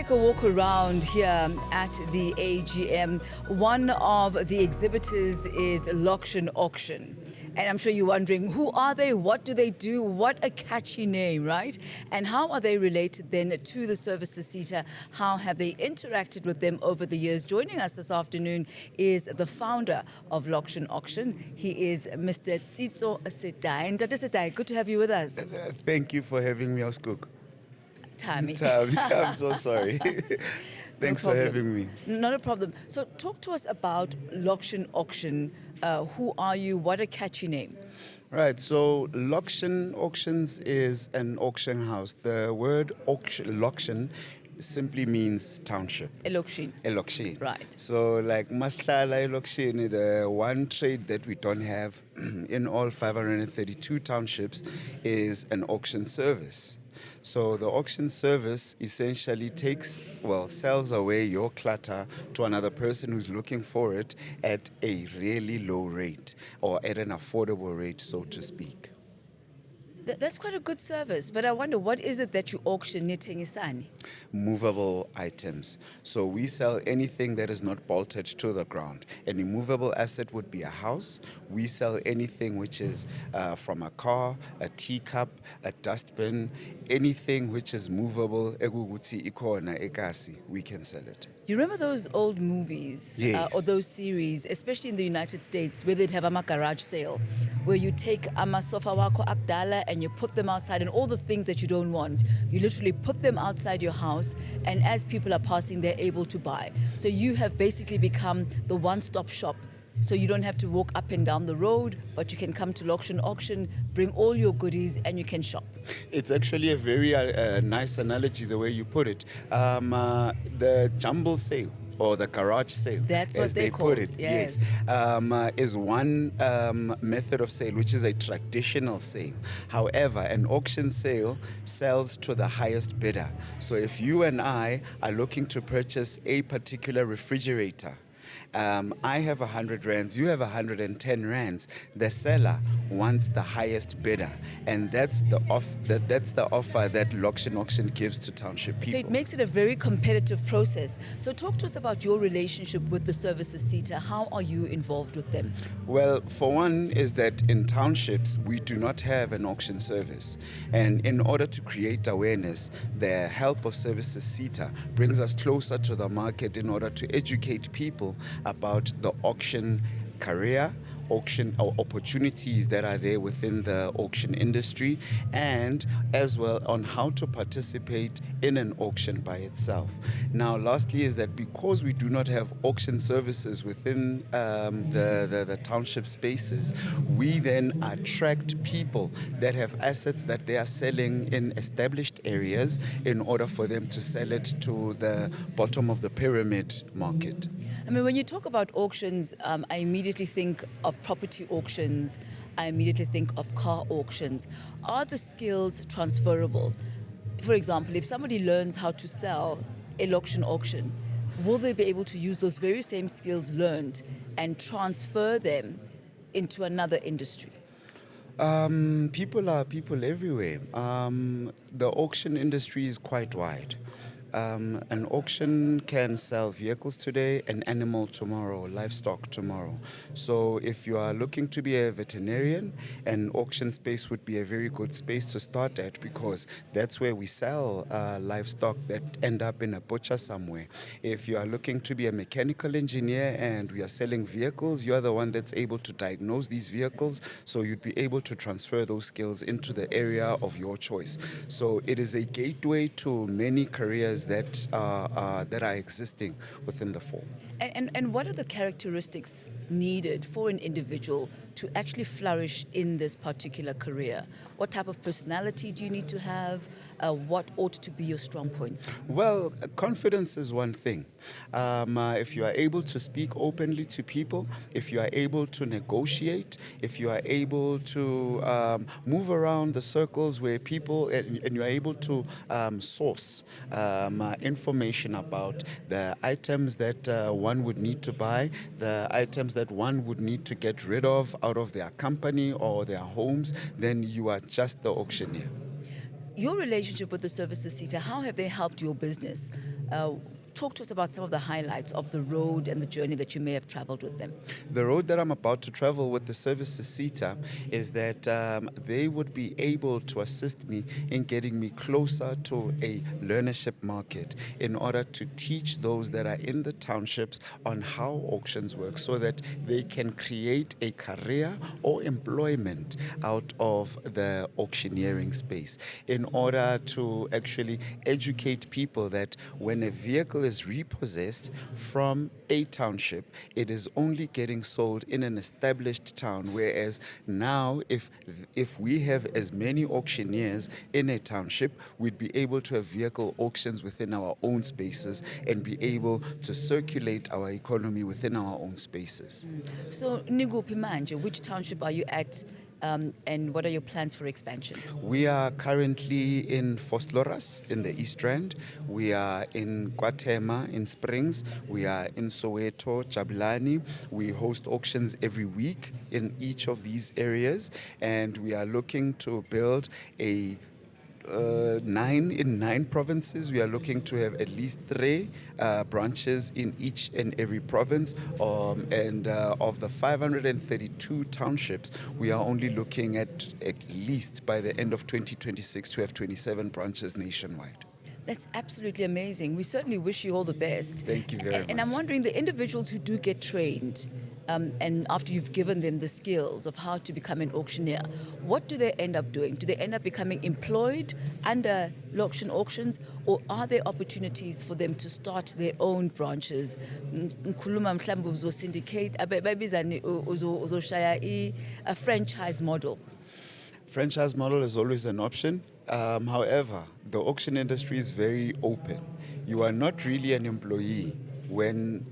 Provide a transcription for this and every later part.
take a walk around here at the AGM. One of the exhibitors is Loction Auction. And I'm sure you're wondering, who are they? What do they do? What a catchy name, right? And how are they related then to the services SETA? How have they interacted with them over the years? Joining us this afternoon is the founder of Loction Auction. He is Mr. Tsitso Setai. And Dr. Setai, good to have you with us. Thank you for having me, Oskuk. Tammy. I'm so sorry. Thanks for having me. Not a problem. So talk to us about Loction Auction. Who are you? What a catchy name. Right, so Loction Auctions is an auction house. The word Loction simply means township. Elokshin. Elokshin. Right. So like Maslala Elokshin, the one trade that we don't have in all 532 townships is an auction service. So the auction service essentially sells away your clutter to another person who's looking for it at a really low rate or at an affordable rate, so to speak. That's quite a good service, but I wonder, what is it that you auction Nitengisani? Movable items. So we sell anything that is not bolted to the ground. An immovable asset would be a house. We sell anything which is from a car, a teacup, a dustbin, anything which is movable, eguguti ikona ekasi, we can sell it. You remember those old movies? Yes. Or those series, especially in the United States, where they'd have a garage sale, where you take sofa wako akdala and you put them outside, and all the things that you don't want, you literally put them outside your house, and as people are passing, they're able to buy. So you have basically become the one-stop shop. So you don't have to walk up and down the road, but you can come to Loction Auction, bring all your goodies, and you can shop. It's actually a very nice analogy, the way you put it. The jumble sale, or the garage sale, that's what as they put called it, yes. Is one method of sale, which is a traditional sale. However, an auction sale sells to the highest bidder. So if you and I are looking to purchase a particular refrigerator, I have 100 rands, you have 110 rands. The seller wants the highest bidder, and that's the offer that Loction Auction gives to township people. So it makes it a very competitive process. So talk to us about your relationship with the services SETA. How are you involved with them? Well, for one is that in townships we do not have an auction service, and in order to create awareness, the help of services SETA brings us closer to the market in order to educate people about the auction career, auction or opportunities that are there within the auction industry, and as well on how to participate in an auction by itself. Now, lastly is that because we do not have auction services within the township spaces, we then attract people that have assets that they are selling in established areas in order for them to sell it to the bottom of the pyramid market. I mean, when you talk about auctions, I immediately think of property auctions. I immediately think of car auctions. Are the skills transferable? For example, if somebody learns how to sell a Loction Auction, will they be able to use those very same skills learned and transfer them into another industry? People are people everywhere. The auction industry is quite wide. An auction can sell vehicles today, an animal tomorrow, livestock tomorrow. So if you are looking to be a veterinarian, an auction space would be a very good space to start at, because that's where we sell livestock that end up in a butcher somewhere. If you are looking to be a mechanical engineer and we are selling vehicles, you are the one that's able to diagnose these vehicles, so you'd be able to transfer those skills into the area of your choice. So it is a gateway to many careers that are existing within the form. And what are the characteristics needed for an individual to actually flourish in this particular career? What type of personality do you need to have? What ought to be your strong points? Well, confidence is one thing. If you are able to speak openly to people, if you are able to negotiate, if you are able to move around the circles where people, and you are able to source information about the items that one would need to buy, the items that one would need to get rid of out of their company or their homes, then you are just the auctioneer. Your relationship with the services SETA, how have they helped your business? Talk to us about some of the highlights of the road and the journey that you may have traveled with them. The road that I'm about to travel with the services CETA is that they would be able to assist me in getting me closer to a learnership market in order to teach those that are in the townships on how auctions work so that they can create a career or employment out of the auctioneering space in order to actually educate people that when a vehicle is repossessed from a township, it is only getting sold in an established town. Whereas now, if we have as many auctioneers in a township, we'd be able to have vehicle auctions within our own spaces and be able to circulate our economy within our own spaces. So, Nigupi Manje, which township are you at? And what are your plans for expansion? We are currently in Vosloorus in the East Rand. We are in Guatemala in Springs. We are in Soweto, Jabulani. We host auctions every week in each of these areas, and we are looking to build a 9 provinces. We are looking to have at least 3 branches in each and every province. And of the 532 townships, we are only looking at least by the end of 2026 to have 27 branches nationwide. That's absolutely amazing. We certainly wish you all the best. Thank you very much. And I'm wondering, the individuals who do get trained, and after you've given them the skills of how to become an auctioneer, what do they end up doing? Do they end up becoming employed under Lokshin Auctions, or are there opportunities for them to start their own branches? Ngikhuluma mhlawumbe uzosyndicate, babizani uzoshaya a franchise model. Franchise model is always an option. However, the auction industry is very open. You are not really an employee when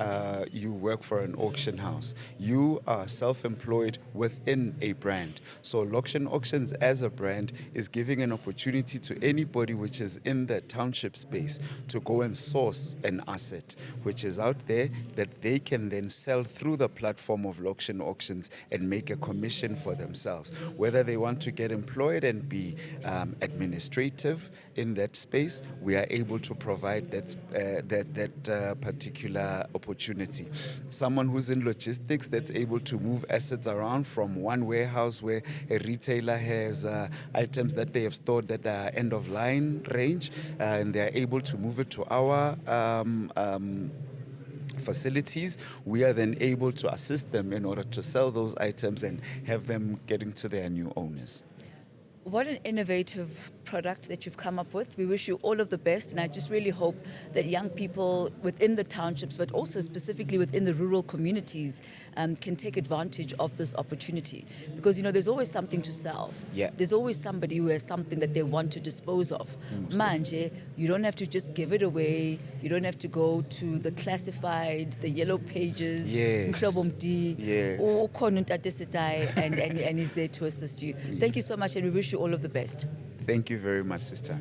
you work for an auction house. You are self-employed within a brand. So Lokshin Auctions as a brand is giving an opportunity to anybody which is in the township space to go and source an asset which is out there that they can then sell through the platform of Lokshin Auctions and make a commission for themselves. Whether they want to get employed and be administrative in that space, we are able to provide that particular opportunity. Someone who's in logistics that's able to move assets around from one warehouse where a retailer has items that they have stored that are end of line range, and they're able to move it to our facilities. We are then able to assist them in order to sell those items and have them getting to their new owners. What an innovative product that you've come up with. We wish you all of the best, and I just really hope that young people within the townships, but also specifically within the rural communities, can take advantage of this opportunity. Because, you know, there's always something to sell. Yeah. There's always somebody who has something that they want to dispose of. Manje, you don't have to just give it away. You don't have to go to the classified, the yellow pages. Yes. Yes. And he's there to assist you. Thank you so much, and we wish you all of the best. Thank you very much, sister.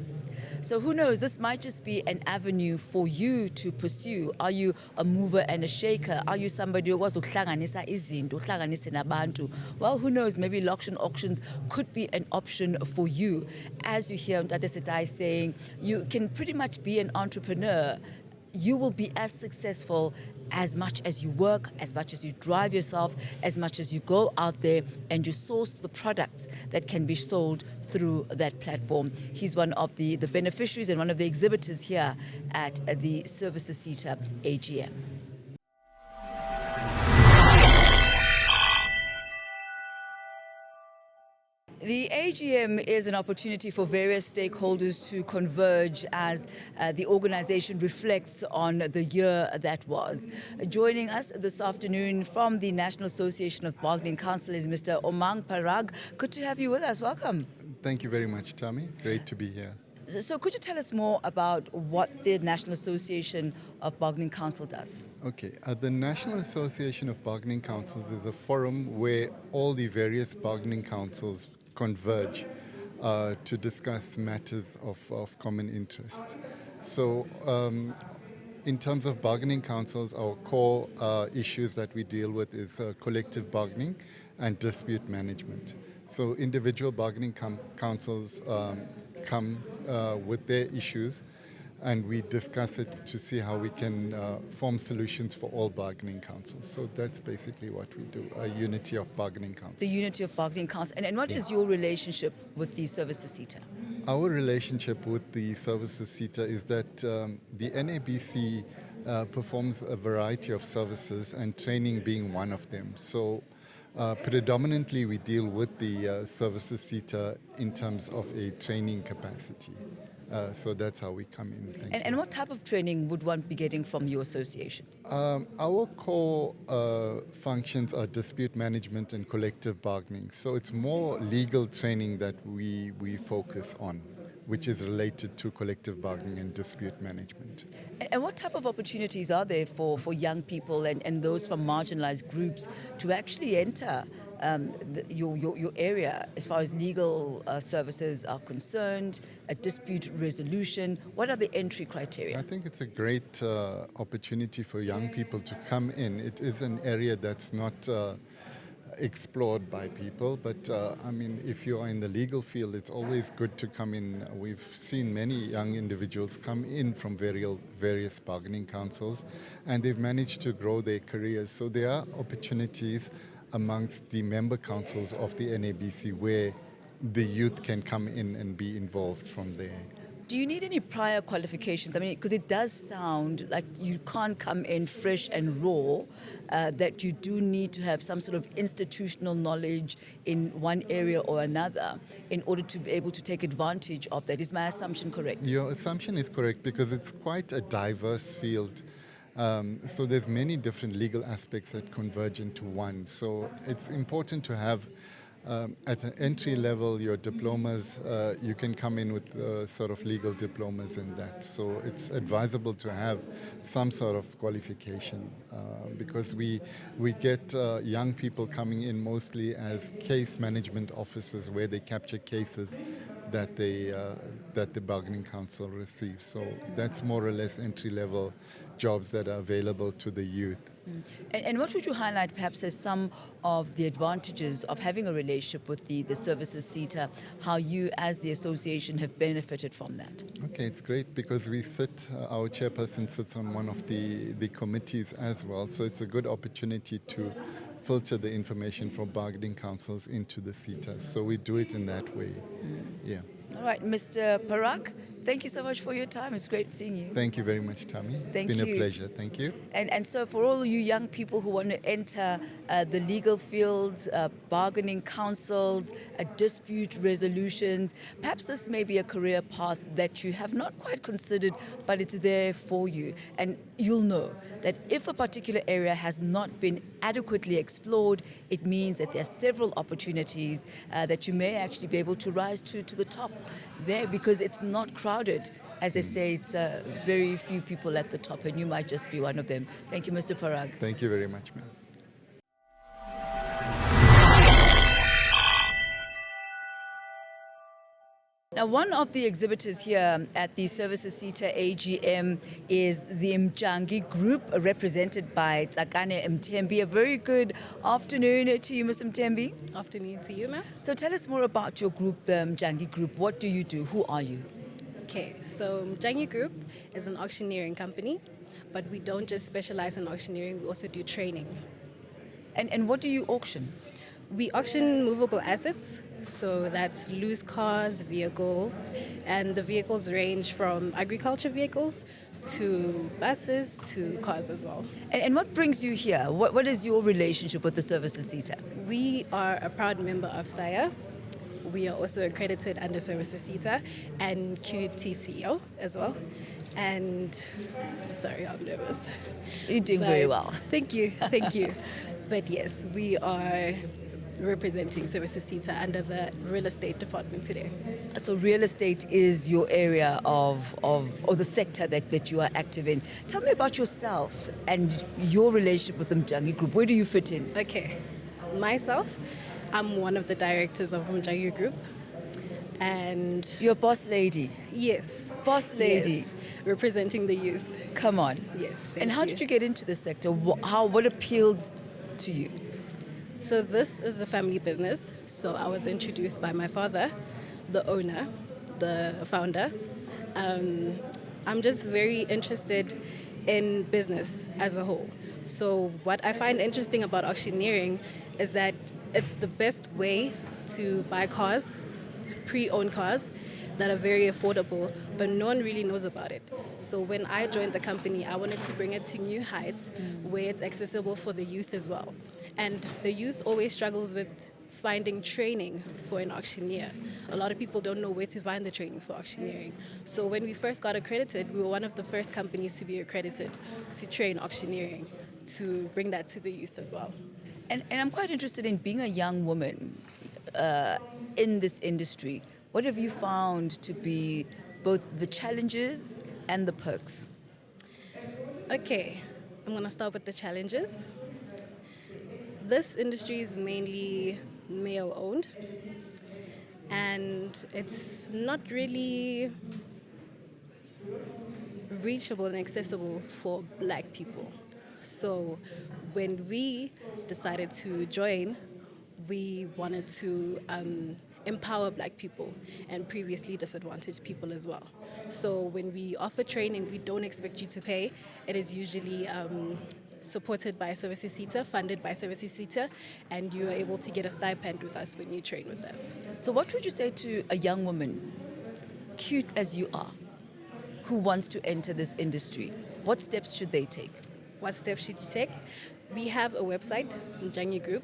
So who knows, this might just be an avenue for you to pursue. Are you a mover and a shaker? Are you somebody who wants to uhlanganisa izinto, uhlanganise nabantu? Well, who knows, maybe Lokshin Auctions could be an option for you. As you hear Ntate Sedai saying, you can pretty much be an entrepreneur. You will be as successful as much as you work, as much as you drive yourself, as much as you go out there and you source the products that can be sold through that platform. He's one of the beneficiaries and one of the exhibitors here at the Services CETA AGM. The AGM is an opportunity for various stakeholders to converge as the organization reflects on the year that was. Joining us this afternoon from the National Association of Bargaining Council is Mr. Omang Parag. Good to have you with us. Welcome. Thank you very much, Tammy. Great to be here. So could you tell us more about what the National Association of Bargaining Council does? Okay, the National Association of Bargaining Councils is a forum where all the various bargaining councils converge to discuss matters of common interest. So in terms of bargaining councils, our core issues that we deal with is collective bargaining and dispute management. So individual bargaining councils come with their issues, and we discuss it to see how we can form solutions for all bargaining councils. So that's basically what we do, a unity of bargaining councils. The unity of bargaining council. And what is your relationship with the services SETA? Our relationship with the services SETA is that the NABC performs a variety of services, and training being one of them. So predominantly we deal with the services SETA in terms of a training capacity. So that's how we come in. Thank you. And what type of training would one be getting from your association? Our core functions are dispute management and collective bargaining. So it's more legal training that we focus on, which is related to collective bargaining and dispute management. And what type of opportunities are there for young people and those from marginalized groups to actually enter your area as far as legal services are concerned, a dispute resolution? What are the entry criteria? I think it's a great opportunity for young people to come in. It is an area that's not explored by people, but I mean, if you are in the legal field, it's always good to come in. We've seen many young individuals come in from various bargaining councils, and they've managed to grow their careers. So there are opportunities amongst the member councils of the NABC where the youth can come in and be involved from there. Do you need any prior qualifications? I mean, because it does sound like you can't come in fresh and raw, that you do need to have some sort of institutional knowledge in one area or another in order to be able to take advantage of that. Is my assumption correct? Your assumption is correct because it's quite a diverse field. So there's many different legal aspects that converge into one. So it's important to have at an entry level, your diplomas, you can come in with sort of legal diplomas and that. So it's advisable to have some sort of qualification because we get young people coming in mostly as case management officers where they capture cases that the bargaining council receives. So that's more or less entry level jobs that are available to the youth. And what would you highlight perhaps as some of the advantages of having a relationship with the services SETA, how you as the association have benefited from that? Okay, it's great because we our chairperson sits on one of the committees as well, so it's a good opportunity to filter the information from bargaining councils into the SETA. So we do it in that way. Yeah. All right, Mr. Parag, thank you so much for your time. It's great seeing you. Thank you very much, Tammy. Thank It's been you. a pleasure. Thank you. And so for all you young people who want to enter the legal fields, bargaining councils, dispute resolutions, perhaps this may be a career path that you have not quite considered, but it's there for you. And you'll know that if a particular area has not been adequately explored, it means that there are several opportunities that you may actually be able to rise to the top there because it's not crowded. As they say, it's very few people at the top, and you might just be one of them. Thank you, Mr. Parag. Thank you very much, ma'am. Now, one of the exhibitors here at the Services SETA AGM is the Mjangi Group, represented by Tsakane Mtembi. A very good afternoon to you, Mr. Mtembi. Afternoon to you, ma'am. So tell us more about your group, the Mjangi Group. What do you do? Who are you? Okay, so Mjangi Group is an auctioneering company, but we don't just specialize in auctioneering, we also do training. And what do you auction? We auction movable assets, so that's loose cars, vehicles, and the vehicles range from agriculture vehicles to buses to cars as well. And what brings you here? What is your relationship with the Services SETA? We are a proud member of SIA. We are also accredited under Services SETA and QTCO as well. And sorry, I'm nervous. You're doing very But- well. Thank you, thank you. But yes, we are representing Services SETA under the real estate department today. So real estate is your area or the sector that you are active in. Tell me about yourself and your relationship with the Mjangi Group. Where do you fit in? Okay, myself, I'm one of the directors of Mjangi Group. And You're a boss lady. yes, Boss lady. yes, representing the youth. Come on. Yes. And thank how did you get into this sector? What appealed to you? So this is a family business. So I was introduced by my father, the owner, the founder. I'm just very interested in business as a whole. So what I find interesting about auctioneering is that it's the best way to buy cars, pre-owned cars that are very affordable, but no one really knows about it. So when I joined the company, I wanted to bring it to new heights where it's accessible for the youth as well. And the youth always struggles with finding training for an auctioneer. A lot of people don't know where to find the training for auctioneering. So when we first got accredited, we were one of the first companies to be accredited to train auctioneering, to bring that to the youth as well. And I'm quite interested in being a young woman in this industry. What have you found to be both the challenges and the perks? Okay, I'm gonna start with the challenges. This industry is mainly male owned, and it's not really reachable and accessible for black people. So when we decided to join, we wanted to empower black people and previously disadvantaged people as well. So when we offer training, we don't expect you to pay. It is usually supported by Services SETA, funded by Services SETA, and you are able to get a stipend with us when you train with us. So what would you say to a young woman, cute as you are, who wants to enter this industry? What steps should they take? What steps should you take? We have a website, Njangi Group.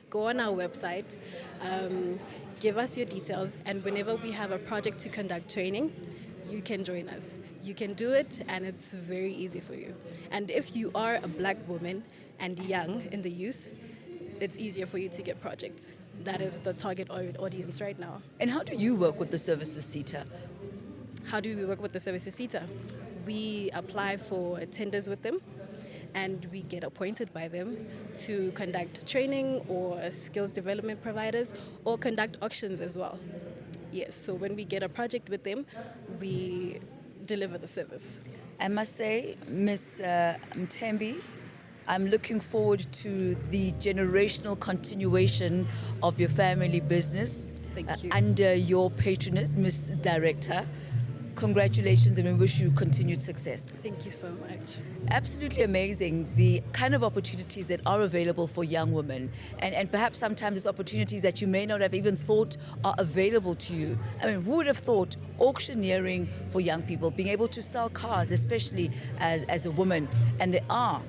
Go on our website, give us your details, and whenever we have a project to conduct training, you can join us. You can do it, and it's very easy for you. And if you are a black woman and young in the youth, it's easier for you to get projects. That is the target audience right now. And how do you work with the Services SETA? How do we work with the Services SETA? We apply for tenders with them, and we get appointed by them to conduct training or skills development providers or conduct auctions as well. Yes, so when we get a project with them, we deliver the service. I must say, Miss Mthembi, I'm looking forward to the generational continuation of your family business. Thank you. Under your patronage, Miss Director. Congratulations, and we wish you continued success. Thank you so much. Absolutely amazing, the kind of opportunities that are available for young women, and perhaps sometimes it's opportunities that you may not have even thought are available to you. I mean, who would have thought auctioneering for young people, being able to sell cars, especially as a woman, and there are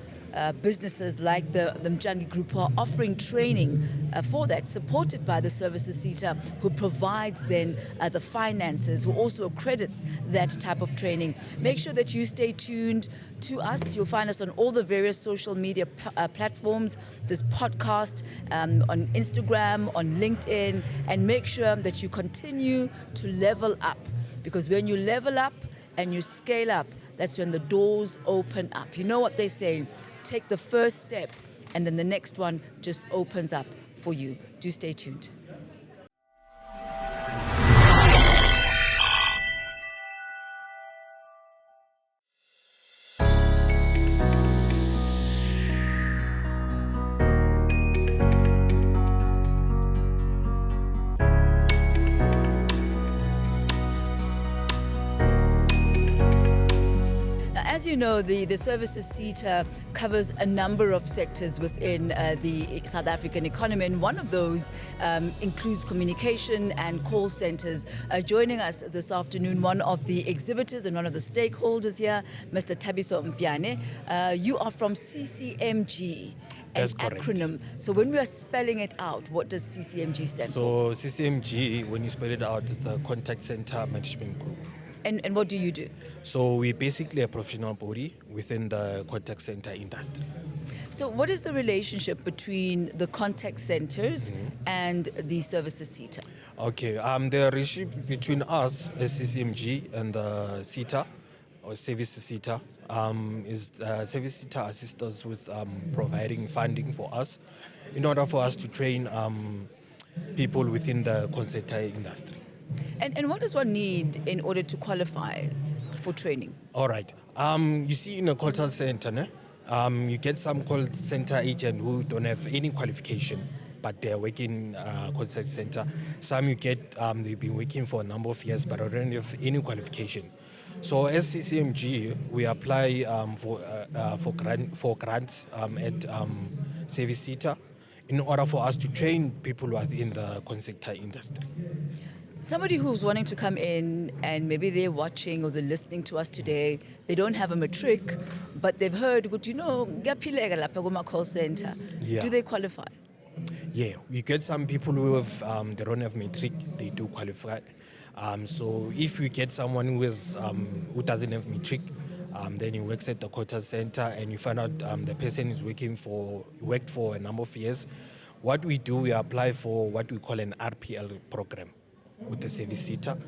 businesses like the Njangi Group who are offering training for that, supported by the Services SETA, who provides then the finances, who also accredits that type of training. Make sure that you stay tuned to us. You'll find us on all the various social media platforms, this podcast, on Instagram, on LinkedIn, and make sure that you continue to level up, because when you level up and you scale up, that's when the doors open up. You know what they say, take the first step and then the next one just opens up for you. Do stay tuned. As you know, the Services SETA covers a number of sectors within the South African economy, and one of those includes communication and call centers. Joining us this afternoon, one of the exhibitors and one of the stakeholders here, Mr. Thabiso Mpiane. You are from CCMG. An acronym. So when we are spelling it out, what does CCMG stand for? So CCMG, when you spell it out, it's the Contact Center Management Group. And what do you do? So we're basically a professional body within the contact center industry. So what is the relationship between the contact centers and the Services SETA? Okay, the relationship between us as CCMG and the SETA, or Services SETA, is Services SETA assists us with providing funding for us in order for us to train people within the contact center industry. And what does one need in order to qualify for training? All right. You see, in a call center, you get some call center agent who don't have any qualification, but they're working contact center. Some you get, they've been working for a number of years, but don't have any qualification. So as CCMG, we apply for grants at Service Cita in order for us to train people within the sector industry. Somebody who's wanting to come in and maybe they're watching or they're listening to us today, they don't have a matric, but they've heard, good, ngiyaphilela lapha kuma-call center. Yeah. Do they qualify? Yeah, we get some people who have they don't have matric, they do qualify. So if we get someone who doesn't have matric, then he works at the quota center, and you find out the person is worked for a number of years. What we do, we apply for what we call an RPL program with the service seater.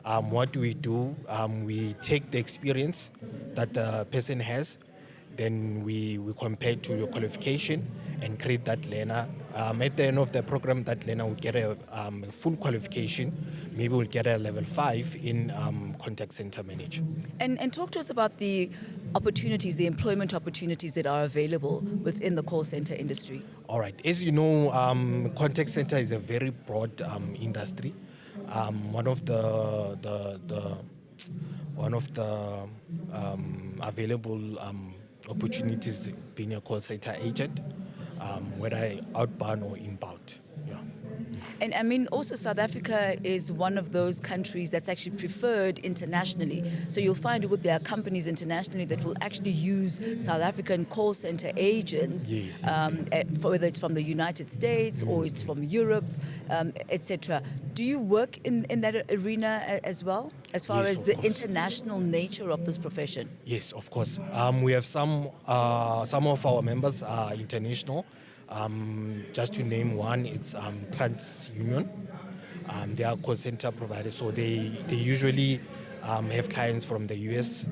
What we do, we take the experience that the person has, then we compare to your qualification and create that learner. At the end of the program, that learner will get a full qualification. Maybe we'll get a level 5 in contact center manager. And talk to us about the opportunities, the employment opportunities that are available within the call center industry. All right. As you know, contact center is a very broad industry. One of the available opportunities being a call center agent, whether outbound or inbound. Yeah. And I mean, also South Africa is one of those countries that's actually preferred internationally. So you'll find there are companies internationally that will actually use South African call center agents, Yes. whether it's from the United States or it's from Europe, etc. Do you work in that arena as well, as far Yes, as of the course. international nature of this profession? Yes, of course. We have some of our members are international. Just to name one, it's TransUnion. They are call center providers, so they usually have clients from the US,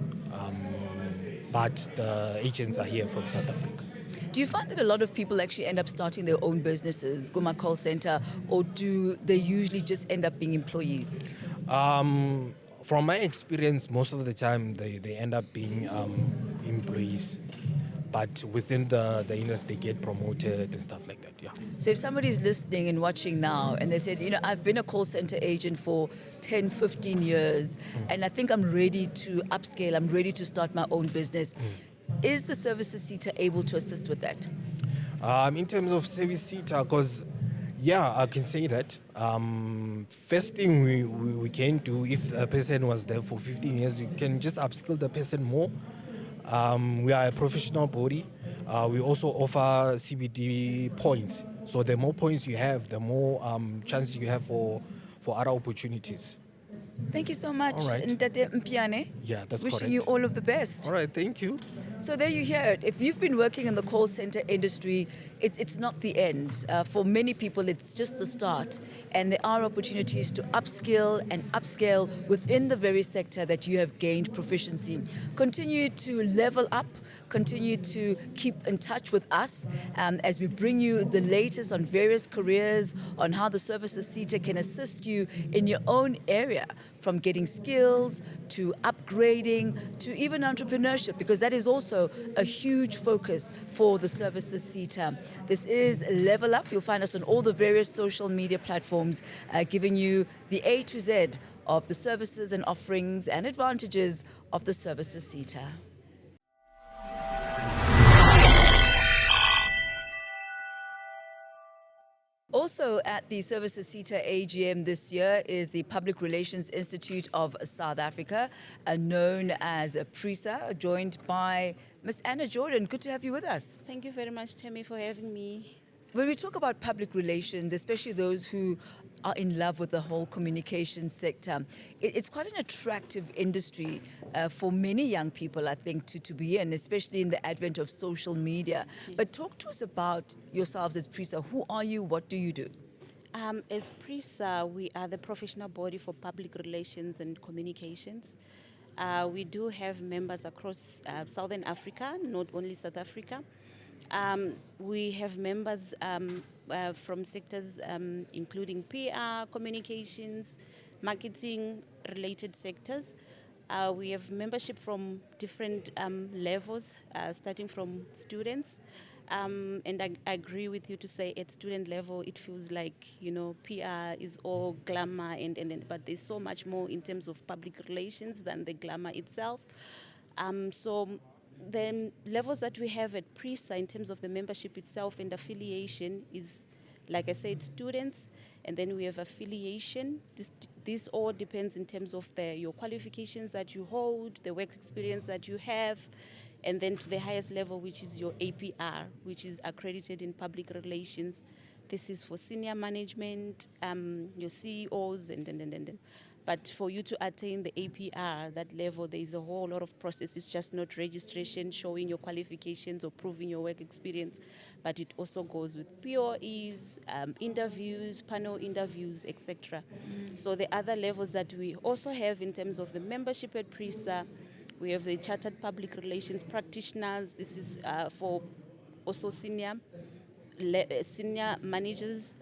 but the agents are here from South Africa. Do you find that a lot of people actually end up starting their own businesses, Guma Call Center, or do they usually just end up being employees? From my experience, most of the time they end up being employees. But within the industry, they get promoted and stuff like that, yeah. So if somebody's listening and watching now and they said, I've been a call center agent for 10, 15 years and I think I'm ready to upscale, I'm ready to start my own business. Is the services seater able to assist with that? In terms of service seater, because, yeah, I can say that. First thing we can do, if a person was there for 15 years, you can just upskill the person more. We are a professional body. We also offer CBD points. So the more points you have, the more chances you have for other opportunities. Thank you so much, All right. Ntate Mpiane. Yeah, that's Wishing correct. you all of the best. All right, thank you. So there you hear it. If you've been working in the call center industry, it's not the end. For many people, it's just the start. And there are opportunities to upskill and upscale within the very sector that you have gained proficiency. Continue to level up. Continue to keep in touch with us as we bring you the latest on various careers, on how the services seater can assist you in your own area, from getting skills to upgrading to even entrepreneurship, because that is also a huge focus for the services seater. This is Level Up. You'll find us on all the various social media platforms, giving you the A to Z of the services and offerings and advantages of the services seater. Also at the Services Seater AGM this year is the Public Relations Institute of South Africa, known as PRISA, joined by Ms. Anna Jordan. Good to have you with us. Thank you very much, Tammy, for having me. When we talk about public relations, especially those who are in love with the whole communication sector, it's quite an attractive industry for many young people, I think, to be in, especially in the advent of social media. Yes. But talk to us about yourselves as PRISA. Who are you? What do you do? As PRISA, we are the professional body for public relations and communications. We do have members across Southern Africa, not only South Africa. We have members from sectors including PR, communications, marketing related sectors. We have membership from different levels, starting from students And I agree with you to say at student level, it feels like, PR is all glamour, but there's so much more in terms of public relations than the glamour itself. So the levels that we have at PRISA in terms of the membership itself and affiliation is, like I said, students, and then we have affiliation. This all depends in terms of your qualifications that you hold, the work experience that you have, and then to the highest level, which is your APR, which is accredited in public relations. This is for senior management, your CEOs, and. But for you to attain the APR, that level, there is a whole lot of process. It's just not registration, showing your qualifications or proving your work experience, but it also goes with POEs, interviews, panel interviews, etc. So the other levels that we also have in terms of the membership at PRISA, we have the Chartered Public Relations Practitioners. This is for also senior managers,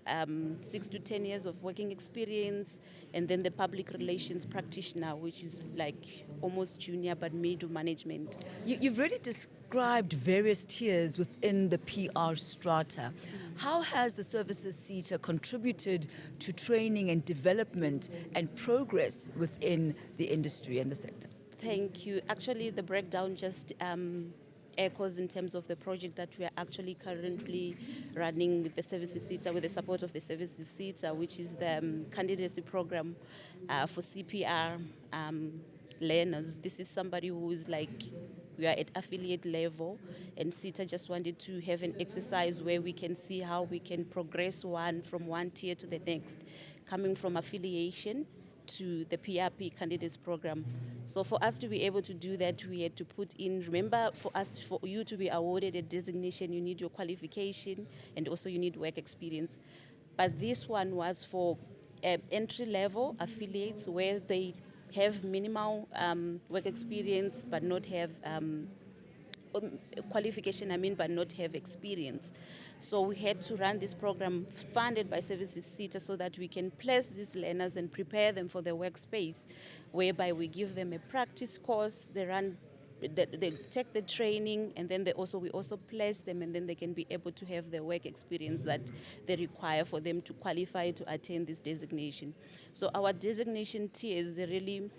6 to 10 years of working experience, and then the public relations practitioner, which is like almost junior but middle management. You've really described various tiers within the PR strata. How has the services CETA contributed to training and development and progress within the industry and the sector? Thank you. Actually, the breakdown just echoes in terms of the project that we are actually currently running with the Services CETA, with the support of the Services CETA, which is the candidacy program for CPR learners. This is somebody who is like, we are at affiliate level, and CETA just wanted to have an exercise where we can see how we can progress from one tier to the next, coming from affiliation to the PRP candidates program. So for us to be able to do that, we had to put in, remember, for you to be awarded a designation, you need your qualification and also you need work experience. But this one was for entry-level affiliates where they have minimal work experience but not have qualification, but not have experience. So we had to run this program funded by Services CETA so that we can place these learners and prepare them for the workspace, whereby we give them a practice course, they take the training, and then we also place them, and then they can be able to have the work experience that they require for them to qualify to attain this designation. So our designation tiers, they really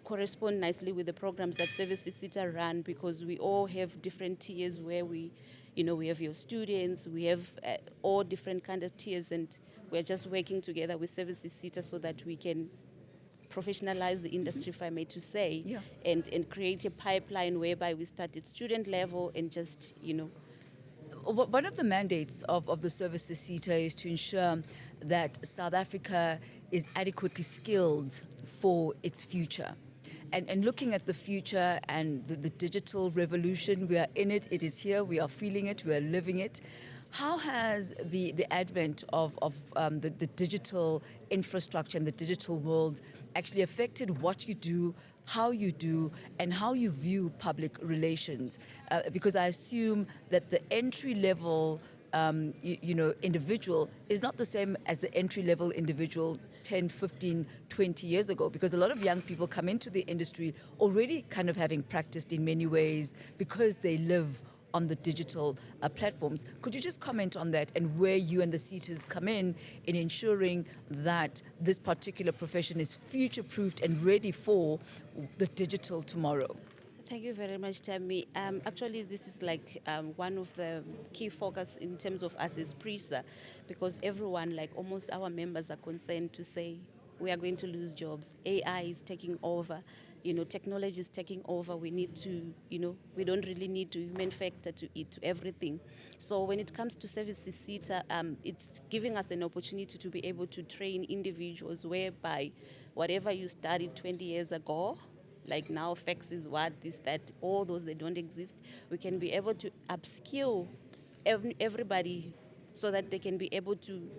correspond nicely with the programs that Services CETA run, because we all have different tiers where we have your students, we have all different kind of tiers, and we're just working together with Services CETA so that we can professionalize the industry, if I may to say, and create a pipeline whereby we start at student level and just, One of the mandates of the Services CETA is to ensure that South Africa is adequately skilled for its future. And looking at the future and the digital revolution, we are in it, it is here, we are feeling it, we are living it. How has the advent of the digital infrastructure and the digital world actually affected what you do, how you do, and how you view public relations? Because I assume that the entry-level individual is not the same as the entry-level individual 10, 15, 20 years ago, because a lot of young people come into the industry already kind of having practiced in many ways because they live on the digital platforms. Could you just comment on that and where you and the CETAs come in ensuring that this particular profession is future-proofed and ready for the digital tomorrow? Thank you very much, Tammy. Actually, this is like one of the key focus in terms of us as PRISA, because everyone, like almost our members, are concerned to say we are going to lose jobs. AI is taking over. Technology is taking over. We need to, we don't really need to human factor to everything. So when it comes to Services CETA, it's giving us an opportunity to be able to train individuals whereby whatever you studied 20 years ago, like now fax is what, this, that, all those, they don't exist. We can be able to upskill everybody so that they can be able to,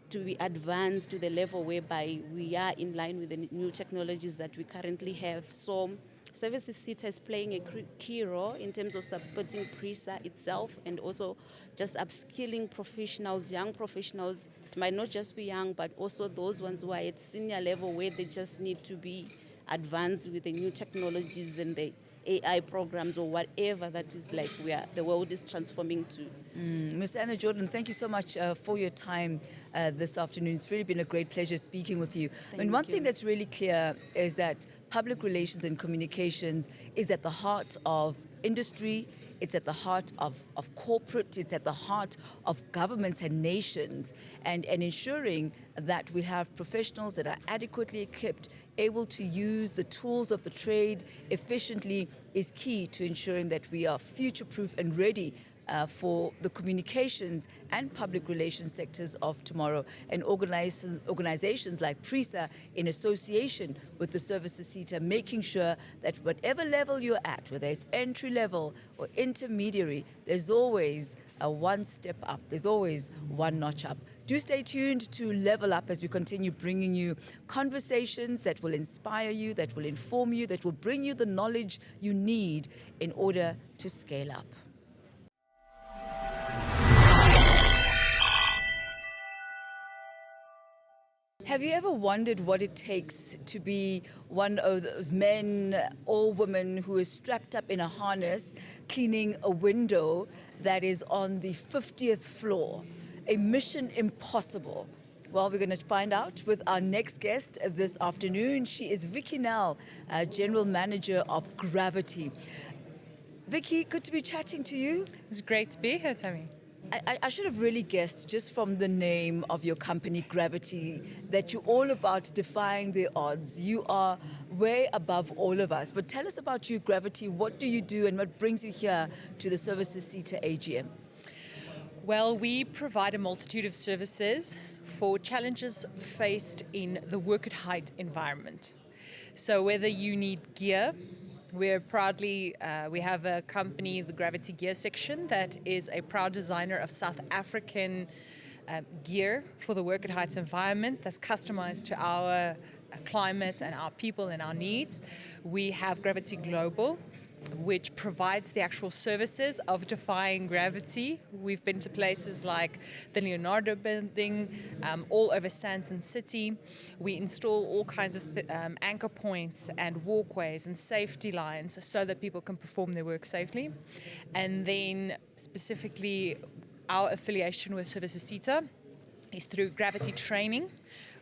to be advanced to the level whereby we are in line with the new technologies that we currently have. So Services CETA is playing a key role in terms of supporting PRISA itself and also just upskilling professionals, young professionals. It might not just be young, but also those ones who are at senior level where they just need to be advanced with the new technologies and the AI programs or whatever that is like the world is transforming to. Ms. Anna Jordan, thank you so much for your time this afternoon. It's really been a great pleasure speaking with you. One thing that's really clear is that public relations and communications is at the heart of industry. It's at the heart of corporate, it's at the heart of governments and nations, and ensuring that we have professionals that are adequately equipped, able to use the tools of the trade efficiently is key to ensuring that we are future-proof and ready for the communications and public relations sectors of tomorrow. And organizations like PRISA, in association with the services sector, making sure that whatever level you're at, whether it's entry level or intermediary, there's always a one step up, there's always one notch up. Do stay tuned to Level Up as we continue bringing you conversations that will inspire you, that will inform you, that will bring you the knowledge you need in order to scale up. Have you ever wondered what it takes to be one of those men or women who is strapped up in a harness cleaning a window that is on the 50th floor? A mission impossible. Well, we're going to find out with our next guest this afternoon. She is Vicky Nell, General Manager of Gravity. Vicky, good to be chatting to you. It's great to be here, Tammy. I should have really guessed just from the name of your company, Gravity, that you're all about defying the odds. You are way above all of us. But tell us about you, Gravity. What do you do and what brings you here to the Services Sector AGM? Well, we provide a multitude of services for challenges faced in the work at height environment. So whether you need gear, we have a company, the Gravity Gear Section, that is a proud designer of South African gear for the work at height environment that's customized to our climate and our people and our needs. We have Gravity Global, which provides the actual services of defying gravity. We've been to places like the Leonardo building, all over Sandton City. We install all kinds of anchor points and walkways and safety lines so that people can perform their work safely. And then specifically our affiliation with Services Sector is through Gravity Training,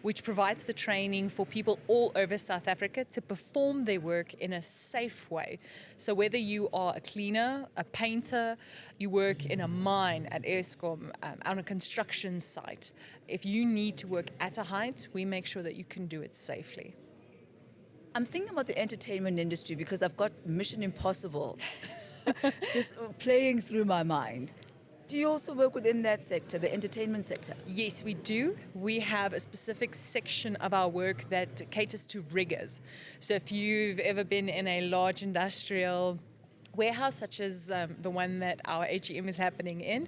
which provides the training for people all over South Africa to perform their work in a safe way. So whether you are a cleaner, a painter, you work in a mine at Eskom, on a construction site, if you need to work at a height, we make sure that you can do it safely. I'm thinking about the entertainment industry because I've got Mission Impossible just playing through my mind. Do you also work within that sector, the entertainment sector? Yes, we do. We have a specific section of our work that caters to riggers. So if you've ever been in a large industrial warehouse, such as the one that our AGM is happening in,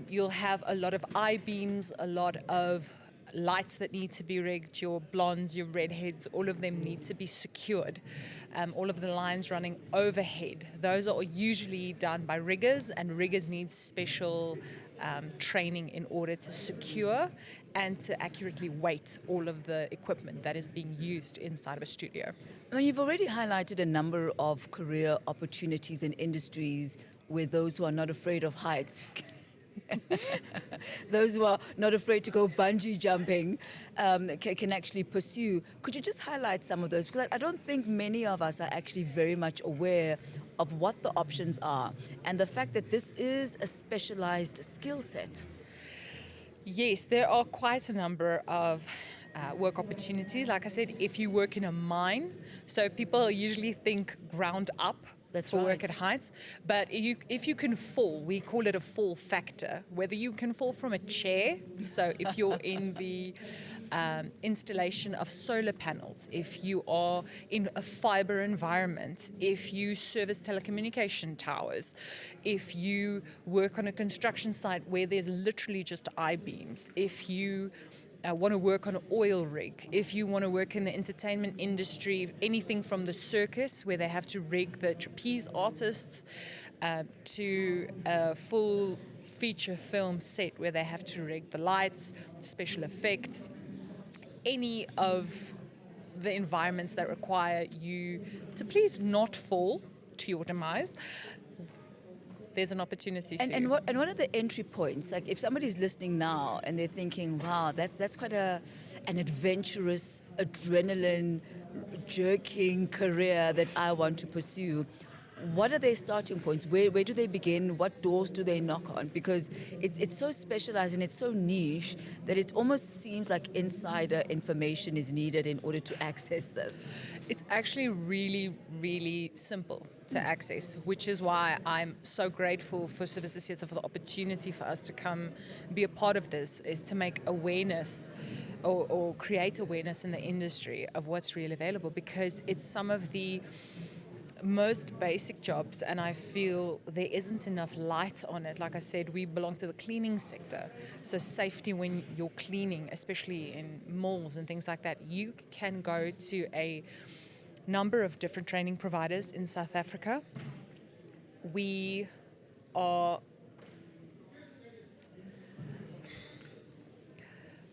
you'll have a lot of I-beams, a lot of lights that need to be rigged, your blondes, your redheads, all of them need to be secured. All of the lines running overhead, those are usually done by riggers, and riggers need special training in order to secure and to accurately weight all of the equipment that is being used inside of a studio. I mean, you've already highlighted a number of career opportunities in industries where those who are not afraid of heights those who are not afraid to go bungee jumping can actually pursue. Could you just highlight some of those? Because I don't think many of us are actually very much aware of what the options are and the fact that this is a specialized skill set. Yes, there are quite a number of work opportunities. Like I said, if you work in a mine, so people usually think ground up. That's for right. Work at heights. But if you can fall, we call it a fall factor. Whether you can fall from a chair, so if you're in the installation of solar panels, if you are in a fiber environment, if you service telecommunication towers, if you work on a construction site where there's literally just I-beams, if you want to work on an oil rig, if you want to work in the entertainment industry, anything from the circus where they have to rig the trapeze artists to a full feature film set where they have to rig the lights, special effects, any of the environments that require you to please not fall to your demise, there's an opportunity for And, you. and what are the entry points? Like if somebody's listening now and they're thinking, wow, that's quite an adventurous, adrenaline jerking career that I want to pursue. What are their starting points? Where do they begin? What doors do they knock on? Because it's so specialized and it's so niche that it almost seems like insider information is needed in order to access this. It's actually really, really simple to access, which is why I'm so grateful for Services Theatre for the opportunity for us to come be a part of this, is to make awareness or create awareness in the industry of what's really available, because it's some of the most basic jobs, and I feel there isn't enough light on it. Like I said, we belong to the cleaning sector, so safety when you're cleaning, especially in malls and things like that. You can go to a number of different training providers in South Africa. We're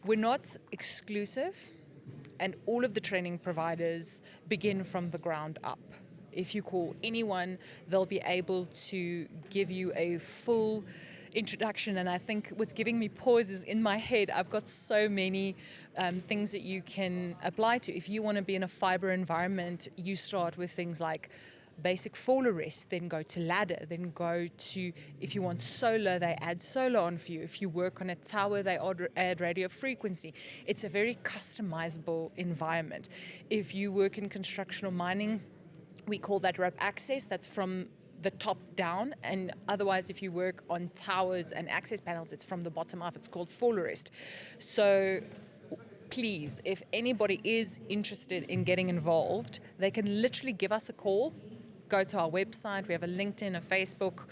not exclusive, and all of the training providers begin from the ground up. If you call anyone, they'll be able to give you a full introduction. And I think what's giving me pause is in my head, I've got so many things that you can apply to. If you want to be in a fiber environment, you start with things like basic fall arrest, then go to ladder, then go to, if you want solar, they add solar on for you. If you work on a tower, they add radio frequency. It's a very customizable environment. If you work in construction or mining, we call that rope access. That's from the top down. And otherwise, if you work on towers and access panels, it's from the bottom up. It's called fall arrest. So please, if anybody is interested in getting involved, they can literally give us a call. Go to our website. We have a LinkedIn, a Facebook.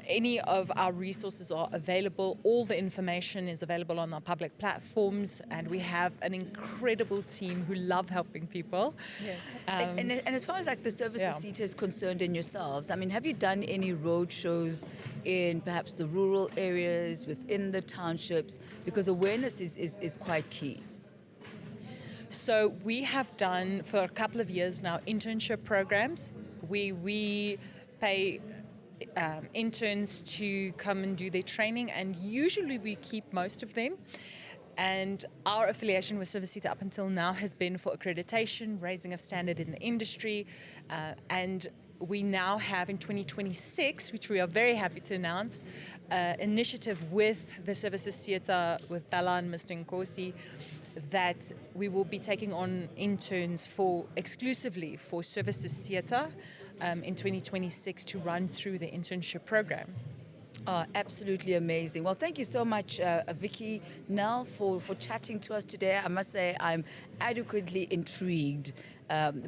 Any of our resources are available. All the information is available on our public platforms, and we have an incredible team who love helping people. Yeah. And as far as like the services seat is concerned in yourselves, I mean, have you done any road shows in perhaps the rural areas, within the townships? Because awareness is quite key. So we have done for a couple of years now internship programs. We pay interns to come and do their training, and usually we keep most of them. And our affiliation with Services Theatre up until now has been for accreditation, raising of standard in the industry, and we now have in 2026, which we are very happy to announce, initiative with the Services Theatre, with Dhladhla and Mr. Nkosi, that we will be taking on interns exclusively for Services Theatre in 2026 to run through the internship program. Absolutely amazing. Well, thank you so much, Vicky, Nell, for chatting to us today. I must say I'm adequately intrigued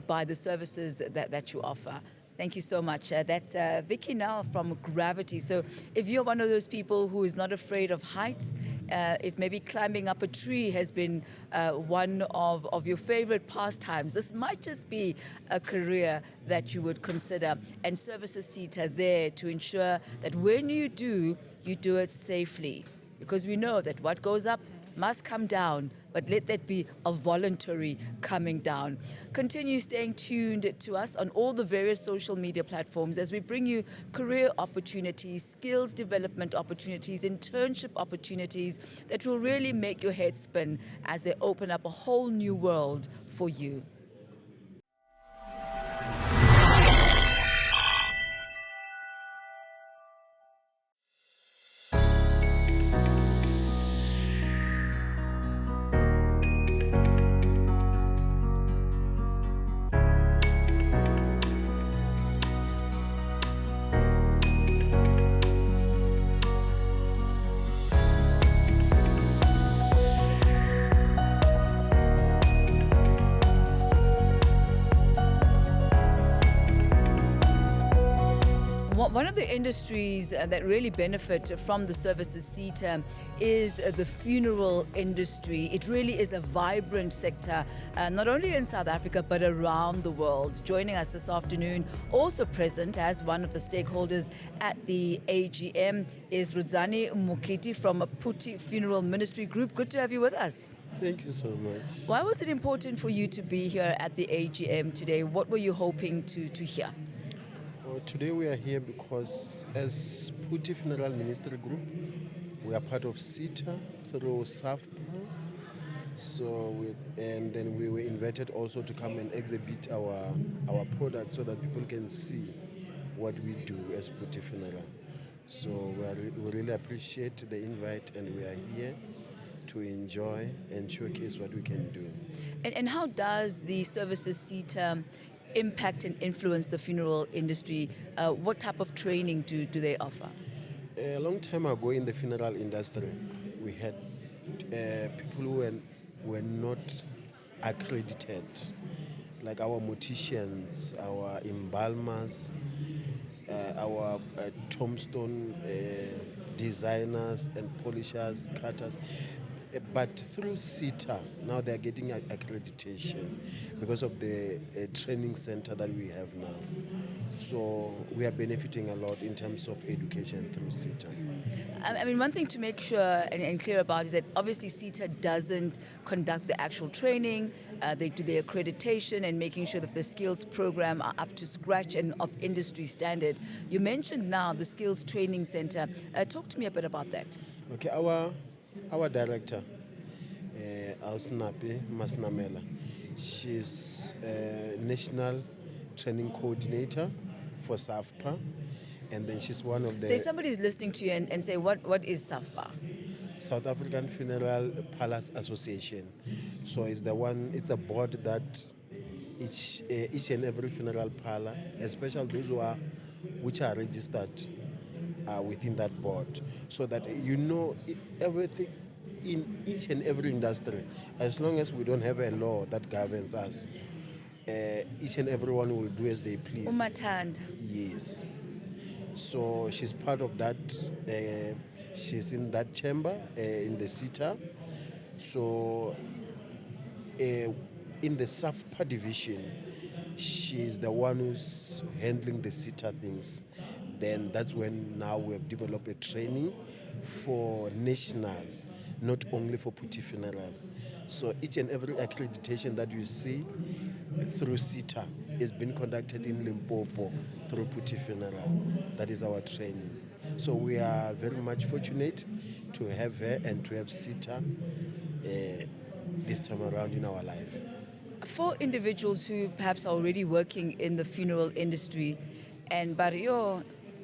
by the services that you offer. Thank you so much. That's Vicky Nell from Gravity. So if you're one of those people who is not afraid of heights, if maybe climbing up a tree has been one of your favorite pastimes, this might just be a career that you would consider. And Services Seat are there to ensure that when you do it safely. Because we know that what goes up must come down, but let that be a voluntary coming down. Continue staying tuned to us on all the various social media platforms as we bring you career opportunities, skills development opportunities, internship opportunities that will really make your head spin as they open up a whole new world for you. One of the industries that really benefit from the Services Seat is the funeral industry. It really is a vibrant sector, not only in South Africa, but around the world. Joining us this afternoon, also present as one of the stakeholders at the AGM, is Rudzani Mukiti from Puti Funeral Ministry Group. Good to have you with us. Thank you so much. Why was it important for you to be here at the AGM today? What were you hoping to hear? Today we are here because as Puti Funeral Ministry Group, we are part of CETA through SAFPA. And then we were invited also to come and exhibit our products so that people can see what we do as Puti Funeral. So we really appreciate the invite, and we are here to enjoy and showcase what we can do. And how does the services CETA impact and influence the funeral industry? What type of training do they offer? A long time ago in the funeral industry, we had people who were not accredited, like our morticians, our embalmers, our tombstone designers and polishers, cutters. But through CETA, now they're getting accreditation because of the training center that we have now. So we are benefiting a lot in terms of education through CETA. I mean, one thing to make sure and clear about is that obviously CETA doesn't conduct the actual training. They do the accreditation and making sure that the skills program are up to scratch and of industry standard. You mentioned now the skills training center. Talk to me a bit about that. Okay, our director, Ausnapi Masnamela, she's a national training coordinator for SAFPA, and then she's one of the So if somebody's listening to you and say, what is SAFPA? South African Funeral Palace Association. So it's a board that each and every funeral parlor, especially those which are registered within that board, so that you know everything in each and every industry. As long as we don't have a law that governs us, each and everyone will do as they please. Umatand. Yes. So she's part of that. She's in that chamber in the CETA. So in the SAFPA division, she's the one who's handling the CETA things. Then that's when now we have developed a training for national, not only for Puti Funeral. So each and every accreditation that you see through CETA is being conducted in Limpopo through Puti Funeral. That is our training. So we are very much fortunate to have her and to have CETA this time around in our life. For individuals who perhaps are already working in the funeral industry, and Barrio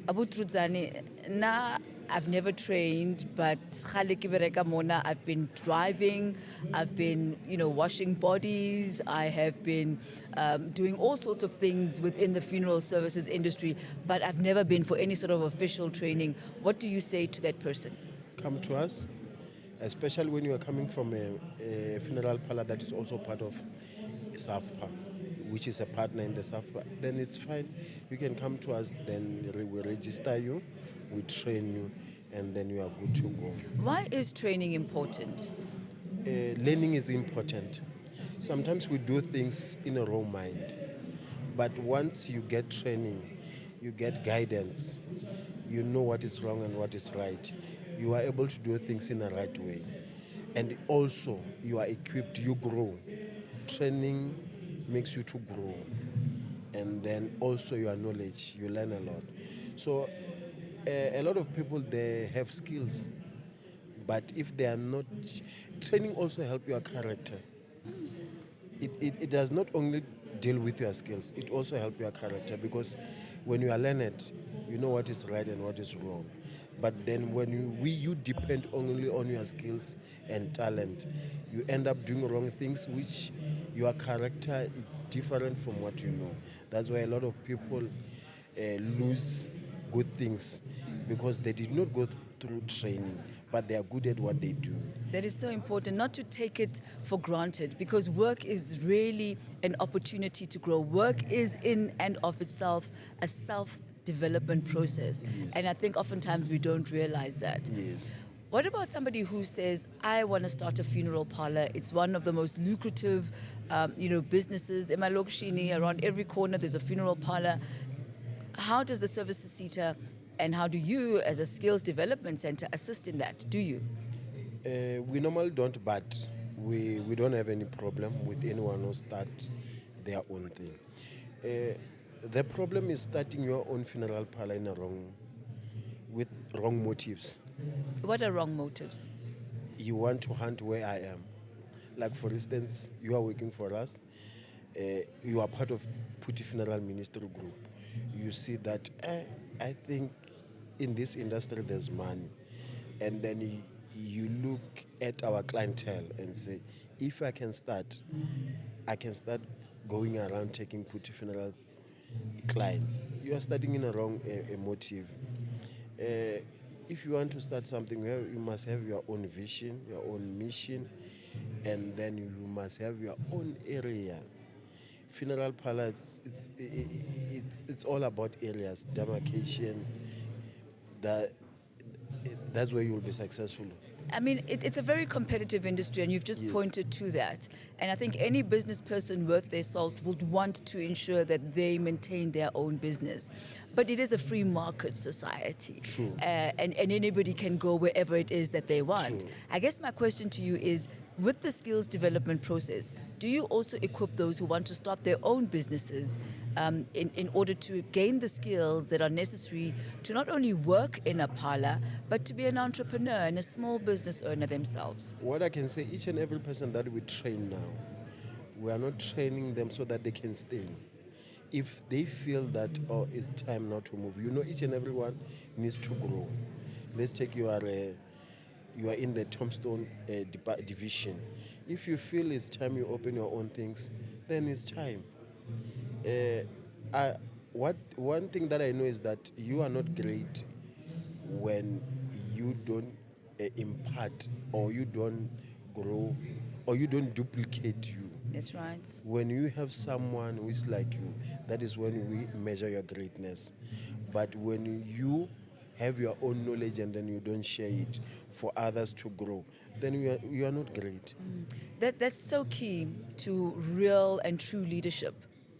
Abutrudzani, na I've never trained, but I've been driving, I've been, washing bodies, I have been doing all sorts of things within the funeral services industry, but I've never been for any sort of official training. What do you say to that person? Come to us, especially when you are coming from a funeral parlor that is also part of SAFPA, which is a partner in the SAFPA. Then it's fine. You can come to us, then we register you, we train you, and then you are good to go. Why is training important? Learning is important. Sometimes we do things in a wrong mind, but once you get training, you get guidance, you know what is wrong and what is right. You are able to do things in the right way. And also, you are equipped, you grow. Training makes you to grow. And then also your knowledge, you learn a lot. So a lot of people, they have skills, but if they are not, training also help your character. It does not only deal with your skills, it also help your character, because when you are learned, you know what is right and what is wrong. But then when you depend only on your skills and talent, you end up doing wrong things, which your character is different from what you know. That's why a lot of people lose good things, because they did not go through training, but they are good at what they do. That is so important, not to take it for granted, because work is really an opportunity to grow. Work is in and of itself a self-development process. Yes. And I think oftentimes we don't realize that. Yes. What about somebody who says, I want to start a funeral parlor? It's one of the most lucrative businesses. In my Lokshini, around every corner, there's a funeral parlor. How does the Services CETA and how do you, as a skills development center, assist in that? Do you? We normally don't, but we don't have any problem with anyone who start their own thing. The problem is starting your own funeral parlor with wrong motives. What are wrong motives? You want to hunt where I am. Like, for instance, you are working for us. You are part of Puti Funeral Ministry Group. You see that, I think in this industry there's money. And then you look at our clientele and say, if I can start going around taking Puti Funerals clients. You are starting in a wrong motive. If you want to start something, you must have your own vision, your own mission, and then you must have your own area. Funeral parlor, it's all about areas, demarcation. That's where you'll be successful. I mean, it's a very competitive industry, and you've just Yes. pointed to that. And I think any business person worth their salt would want to ensure that they maintain their own business. But it is a free market society. True. And anybody can go wherever it is that they want. True. I guess my question to you is, with the skills development process, do you also equip those who want to start their own businesses in order to gain the skills that are necessary to not only work in a parlor, but to be an entrepreneur and a small business owner themselves? What I can say, each and every person that we train now, we are not training them so that they can stay. If they feel that, it's time now to move, each and everyone needs to grow. Let's take you are in the tombstone division. If you feel it's time you open your own things, then it's time. One thing that I know is that you are not great when you don't impart, or you don't grow, or you don't duplicate you. That's right. When you have someone who is like you, that is when we measure your greatness. But when you have your own knowledge and then you don't share it for others to grow, then you are not great. That's so key to real and true leadership.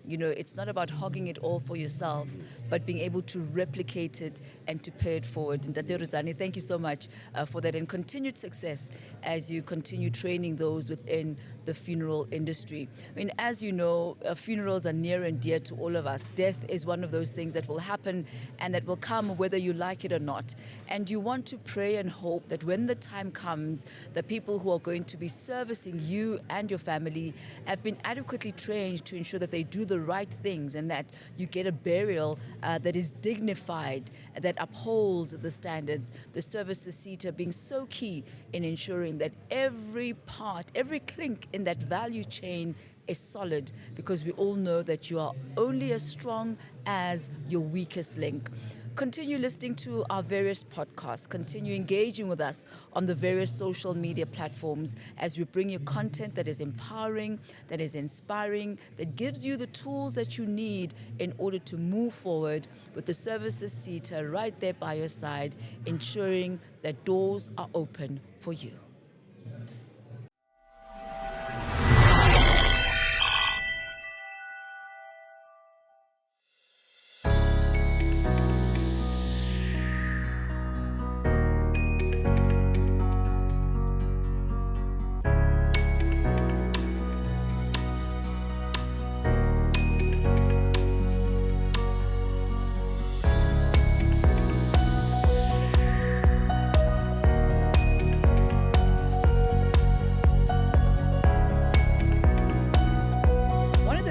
It's not about hogging it all for yourself, but being able to replicate it and to pay it forward. And Tate Ruzani, thank you so much for that, and continued success as you continue training those within the funeral industry. I mean, as you know, funerals are near and dear to all of us. Death is one of those things that will happen and that will come whether you like it or not. And you want to pray and hope that when the time comes, the people who are going to be servicing you and your family have been adequately trained to ensure that they do the right things, and that you get a burial that is dignified, that upholds the standards. The services seater being so key in ensuring that every part, every clink in that value chain is solid, because we all know that you are only as strong as your weakest link. Continue listening to our various podcasts. Continue engaging with us on the various social media platforms as we bring you content that is empowering, that is inspiring, that gives you the tools that you need in order to move forward with the services seater right there by your side, ensuring that doors are open for you.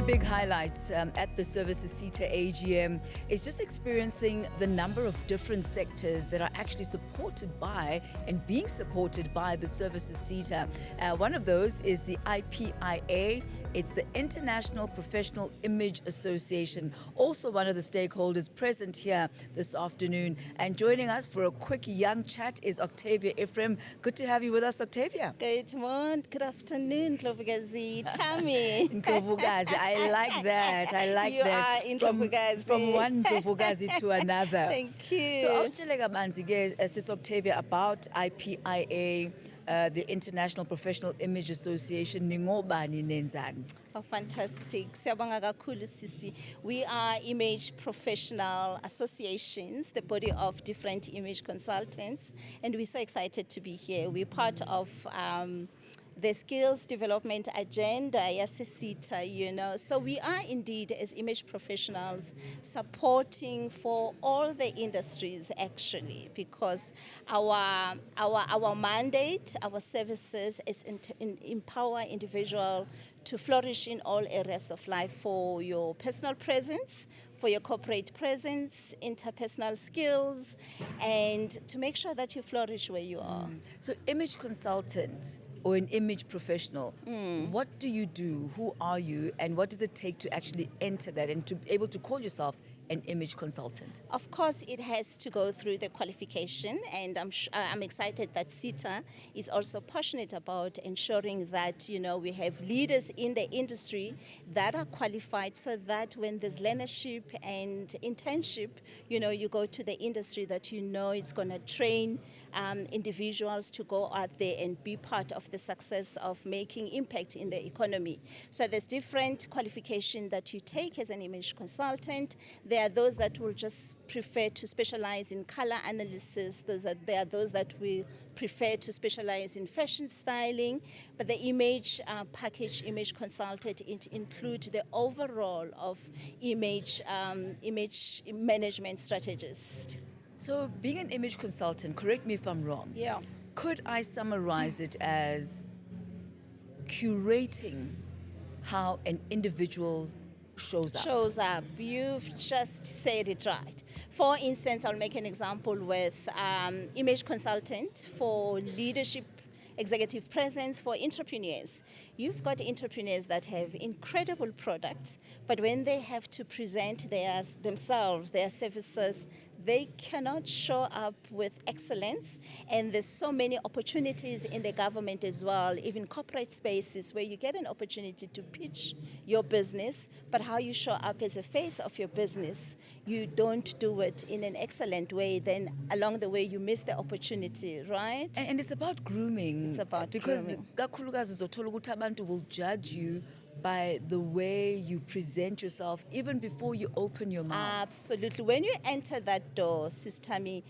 Big highlights at the Services Seater AGM is just experiencing the number of different sectors that are actually supported by and being supported by the Services Seater. One of those is the IPIA. It's the International Professional Image Association, also one of the stakeholders present here this afternoon. And joining us for a quick young chat is Octavia Ephraim. Good to have you with us, Octavia. Good morning, good afternoon, Ndlovukazi Tammy. Ndlovukazi, I like that. I like You that. are in Ndlovukazi. From one Ndlovukazi to another. Thank you. So, awusitshele kabanzi-ke, Sis Octavia, about IPIA, the International Professional Image Association. Ningobani nenzani? Oh, fantastic. Siyabonga kakhulu sisi. We are image professional associations, the body of different image consultants, and we're so excited to be here. We're part of the skills development agenda, yes, CETA, you know. So we are indeed, as image professionals, supporting for all the industries actually, because our mandate, our services is empower individual to flourish in all areas of life, for your personal presence, for your corporate presence, interpersonal skills, and to make sure that you flourish where you are. So, image consultant or an image professional, what do you do? Who are you? And what does it take to actually enter that and to be able to call yourself an image consultant? Of course, it has to go through the qualification, and I'm excited that CETA is also passionate about ensuring that, you know, we have leaders in the industry that are qualified, so that when there's learnership and internship, you know, you go to the industry that you know is going to train individuals to go out there and be part of the success of making impact in the economy. So there's different qualification that you take as an image consultant. There are those that will just prefer to specialize in color analysis. There are those that will prefer to specialize in fashion styling. But the image package, image consultant, it includes the overall of image management strategist. So, being an image consultant, correct me if I'm wrong. Yeah. Could I summarize it as curating how an individual shows up? You've just said it right. For instance, I'll make an example with image consultant for leadership, executive presence for entrepreneurs. You've got entrepreneurs that have incredible products, but when they have to present themselves, their services, they cannot show up with excellence. And there's so many opportunities in the government as well, even corporate spaces, where you get an opportunity to pitch your business, but how you show up as a face of your business, you don't do it in an excellent way, then along the way you miss the opportunity, right? And it's about grooming. It's about because grooming. kakhulukazi uzothola ukuthi abantu will judge you by the way you present yourself even before you open your mouth. Absolutely. When you enter that door, Sister Tammy,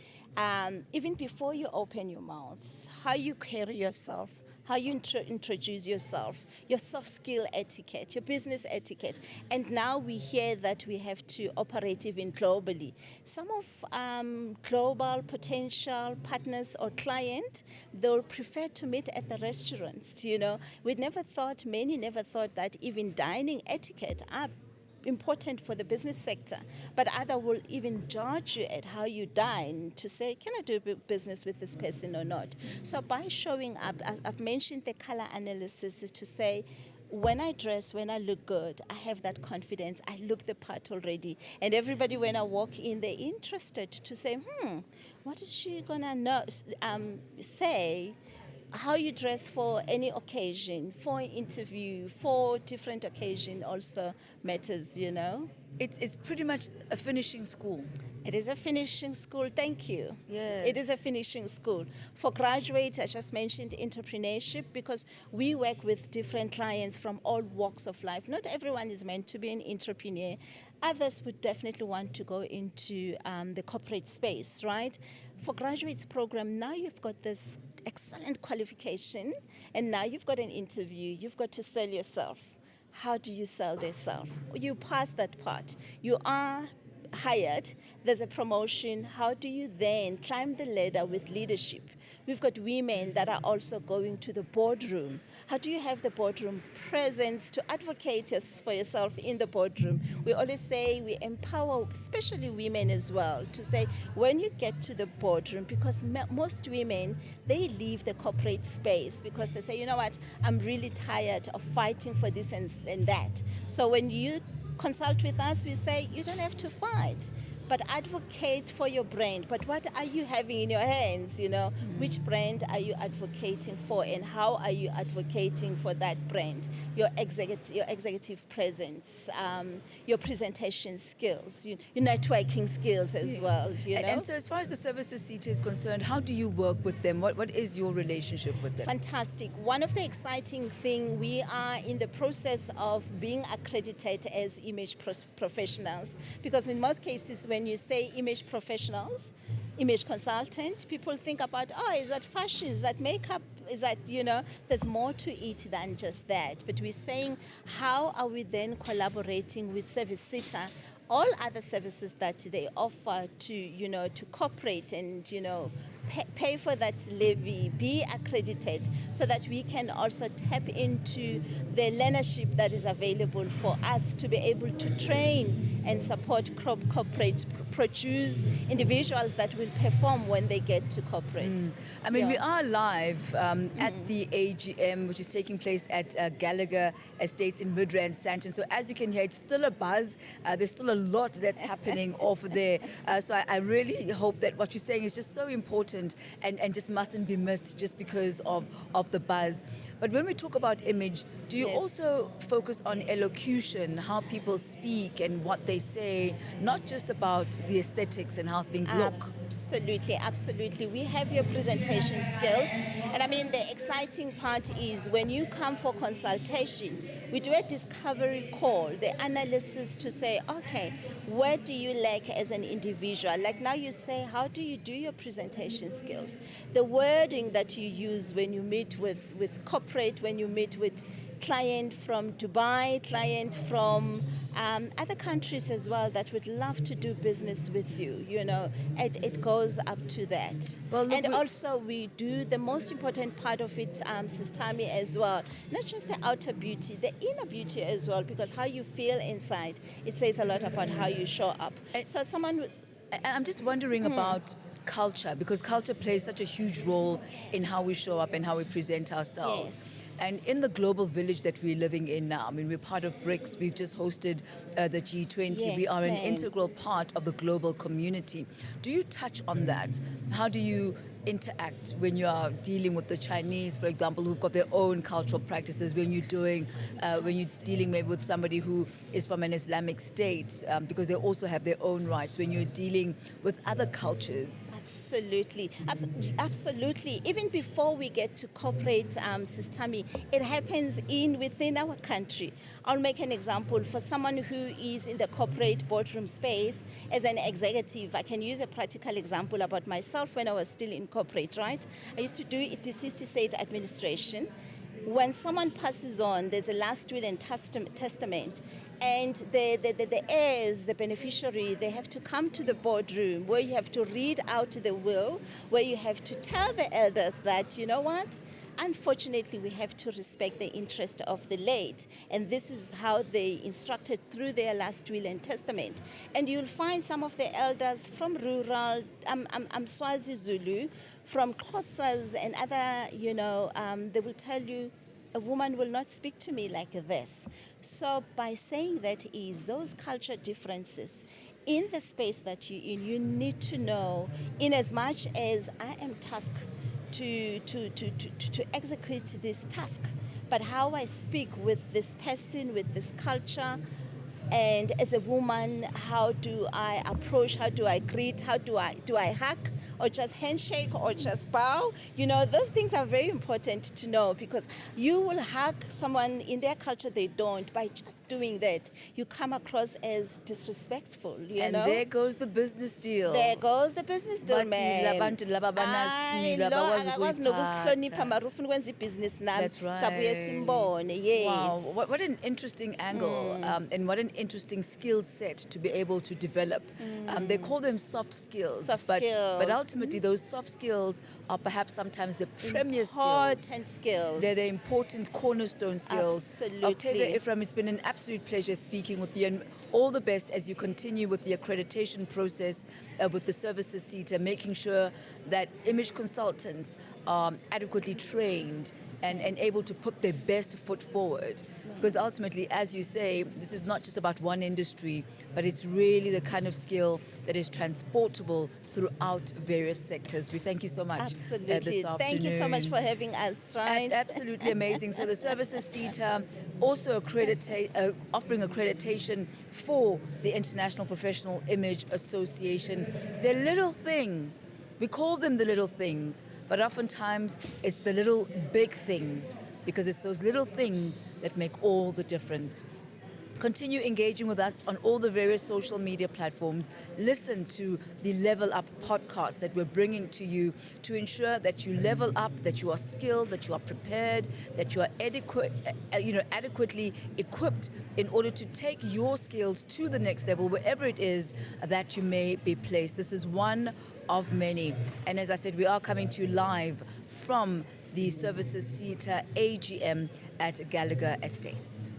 even before you open your mouth, how you carry yourself, how you introduce yourself, your soft skill etiquette, your business etiquette. And now we hear that we have to operate even globally. Some of global potential partners or clients, they'll prefer to meet at the restaurants, you know. Many never thought that even dining etiquette are important for the business sector, but other will even judge you at how you dine to say, can I do business with this person or not? So by showing up, I've mentioned the color analysis, is to say, when I dress, when I look good, I have that confidence, I look the part already. And everybody, when I walk in, they're interested to say, what is she gonna say? How you dress for any occasion, for an interview, for different occasion also matters, you know. It's pretty much a finishing school. It is a finishing school, thank you. Yes. It is a finishing school. For graduates, I just mentioned entrepreneurship, because we work with different clients from all walks of life. Not everyone is meant to be an entrepreneur. Others would definitely want to go into the corporate space, right? For graduates program, now you've got this excellent qualification, and now you've got an interview, you've got to sell yourself. How do you sell yourself? You pass that part. You are hired, there's a promotion. How do you then climb the ladder with leadership? We've got women that are also going to the boardroom. How do you have the boardroom presence to advocate for yourself in the boardroom? We always say we empower, especially women as well, to say when you get to the boardroom, because most women, they leave the corporate space because they say, you know what, I'm really tired of fighting for this and that. So when you consult with us, we say you don't have to fight, but advocate for your brand. But what are you having in your hands, you know? Which brand are you advocating for, and how are you advocating for that brand? Your executive presence, your presentation skills, your networking skills as well, you know? And so as far as the services CETA is concerned, how do you work with them? What is your relationship with them? Fantastic. One of the exciting things, we are in the process of being accredited as image professionals, because in most cases when you say image professionals, image consultant, people think about, is that fashion, is that makeup? is that, there's more to it than just that. But we're saying, how are we then collaborating with Service SETA, all other services that they offer to cooperate and, pay for that levy, be accredited, so that we can also tap into the learnership that is available for us to be able to train and support corporate produce individuals that will perform when they get to corporate. I mean, we are live at the AGM, which is taking place at Gallagher Estates in Midrand, Sandton. So as you can hear, it's still a buzz. There's still a lot that's happening over there. So I really hope that what you're saying is just so important and just mustn't be missed just because of the buzz. But when we talk about image, do you also focus on elocution, how people speak and what they say, not just about the aesthetics and how things look? Absolutely, absolutely. We have your presentation skills. And I mean, the exciting part is when you come for consultation, we do a discovery call, the analysis to say, okay, where do you lack as an individual? Like now you say, how do you do your presentation skills? The wording that you use when you meet with corporate, when you meet with client from Dubai, client from other countries as well that would love to do business with you, it goes up to that. Well, and also we do the most important part of it, Sistami, as well, not just the outer beauty, the inner beauty as well, because how you feel inside, it says a lot about how you show up. So I'm just wondering about culture, because culture plays such a huge role in how we show up and how we present ourselves. Yes. And in the global village that we're living in now, I mean, we're part of BRICS. We've just hosted the G20. Yes, we are an ma'am. integral part of the global community. Do you touch on that? How do you interact when you are dealing with the Chinese, for example, who've got their own cultural practices? When you're dealing maybe with somebody who is from an Islamic state, because they also have their own rights. When you're dealing with other cultures. Absolutely, absolutely. Even before we get to corporate, Sistami, it happens within our country. I'll make an example. For someone who is in the corporate boardroom space as an executive, I can use a practical example about myself when I was still in corporate, right? I used to do deceased estate administration. When someone passes on, there's a last will and testament. And the heirs, the beneficiary, they have to come to the boardroom where you have to read out the will, where you have to tell the elders that, you know what, unfortunately, we have to respect the interest of the late. And this is how they instructed through their last will and testament. And you'll find some of the elders from rural, Swazi Zulu, from Xhosas and other, they will tell you, a woman will not speak to me like this. So by saying that is those culture differences in the space that you're in, you need to know, in as much as I am tasked to execute this task, but how I speak with this person, with this culture, and as a woman, how do I approach, how do I greet, how do I hug, or just handshake, or just bow? Those things are very important to know, because you will hug someone in their culture, they don't. By just doing that, you come across as disrespectful, And there goes the business deal. There goes the business deal, man. That's right. Yes. Wow, what an interesting angle and what an interesting skill set to be able to develop. They call them soft skills. But ultimately, those soft skills are perhaps sometimes the premier important skills. They're the important cornerstone skills. Absolutely. Octavia Ephraim, it's been an absolute pleasure speaking with you, and all the best as you continue with the accreditation process with the services SETA, making sure that image consultants are adequately trained and able to put their best foot forward. Because ultimately, as you say, this is not just about one industry, but it's really the kind of skill that is transportable throughout various sectors. We thank you so much Absolutely. This afternoon. Thank you so much for having us, right? Absolutely amazing. So the services SETA also offering accreditation for the International Professional Image Association. They're little things. We call them the little things, but oftentimes it's the little big things, because it's those little things that make all the difference. Continue engaging with us on all the various social media platforms. Listen to the Level Up podcast that we're bringing to you to ensure that you level up, that you are skilled, that you are prepared, that you are adequately equipped in order to take your skills to the next level, wherever it is that you may be placed. This is one of many. And as I said, we are coming to you live from the Services SETA AGM at Gallagher Estates.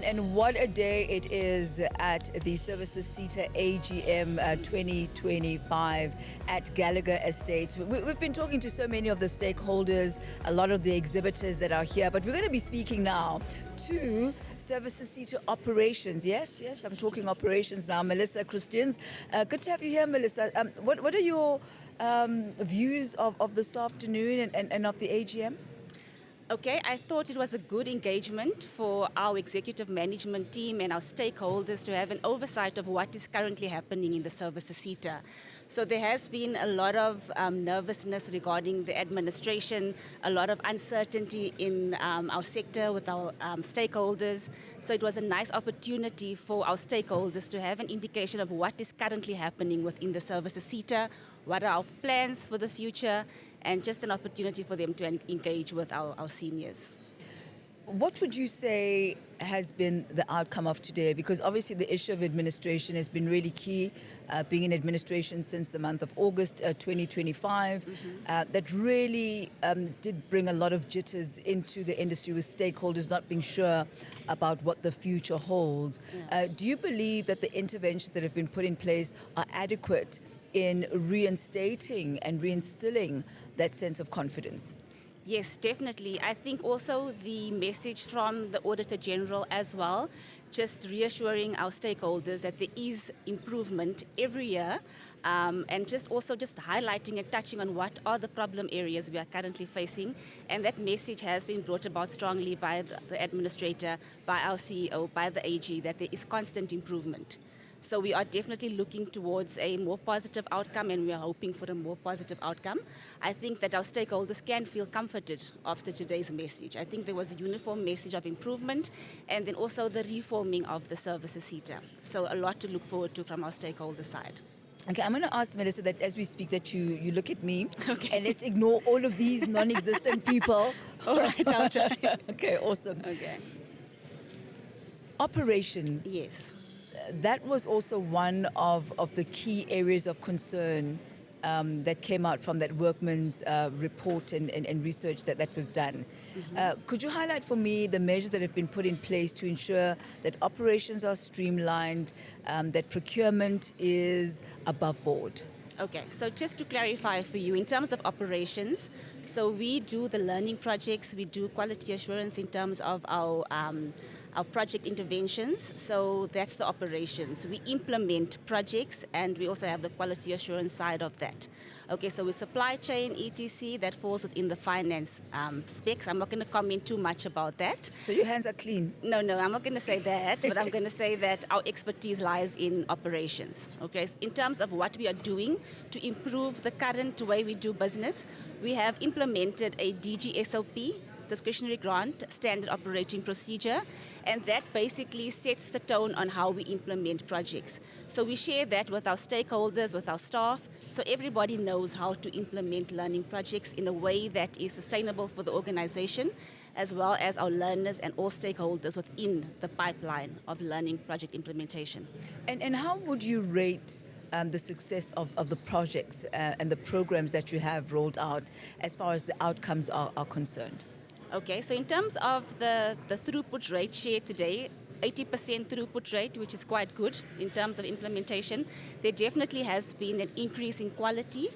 And what a day it is at the Services SETA AGM 2025 at Gallagher Estates. We've been talking to so many of the stakeholders, a lot of the exhibitors that are here, but we're going to be speaking now to Services SETA operations. Yes, I'm talking operations now. Melissa Christians, good to have you here, Melissa. What are your views of this afternoon and of the AGM? Okay, I thought it was a good engagement for our executive management team and our stakeholders to have an oversight of what is currently happening in the Services SETA. So there has been a lot of nervousness regarding the administration, a lot of uncertainty in our sector with our stakeholders. So it was a nice opportunity for our stakeholders to have an indication of what is currently happening within the Services SETA, what are our plans for the future, and just an opportunity for them to engage with our seniors. What would you say has been the outcome of today? Because obviously the issue of administration has been really key, being in administration since the month of August 2025. That really did bring a lot of jitters into the industry with stakeholders not being sure about what the future holds. Do you believe that the interventions that have been put in place are adequate in reinstating and reinstilling that sense of confidence? Yes, definitely. I think also the message from the Auditor General as well, just reassuring our stakeholders that there is improvement every year, and just highlighting and touching on what are the problem areas we are currently facing. And that message has been brought about strongly by the administrator, by our CEO, by the AG, that there is constant improvement. So we are definitely looking towards a more positive outcome, and we are hoping for a more positive outcome. I think that our stakeholders can feel comforted after today's message. I think there was a uniform message of improvement, and then also the reforming of the Services SETA. So a lot to look forward to from our stakeholder side. Okay, I'm going to ask Melissa that as we speak that you look at me, and let's ignore all of these non-existent people. All right, I'll try. Okay, awesome. Okay. Operations. Yes. That was also one of the key areas of concern that came out from that workman's report and research that was done. Could you highlight for me the measures that have been put in place to ensure that operations are streamlined, that procurement is above board? Okay, so just to clarify for you, in terms of operations, so we do the learning projects, we do quality assurance in terms of our project interventions. So that's the operations. We implement projects, and we also have the quality assurance side of that. Okay, so with supply chain, ETC, that falls within the finance specs. I'm not going to comment too much about that. So your hands are clean? No, I'm not going to say that, but I'm going to say that our expertise lies in operations. Okay, so in terms of what we are doing to improve the current way we do business, we have implemented a DGSOP, discretionary grant standard operating procedure, and that basically sets the tone on how we implement projects. So we share that with our stakeholders, with our staff, so everybody knows how to implement learning projects in a way that is sustainable for the organization, as well as our learners and all stakeholders within the pipeline of learning project implementation. And how would you rate the success of the projects and the programs that you have rolled out as far as the outcomes are concerned? Okay, so in terms of the throughput rate shared today, 80% throughput rate, which is quite good in terms of implementation. There definitely has been an increase in quality.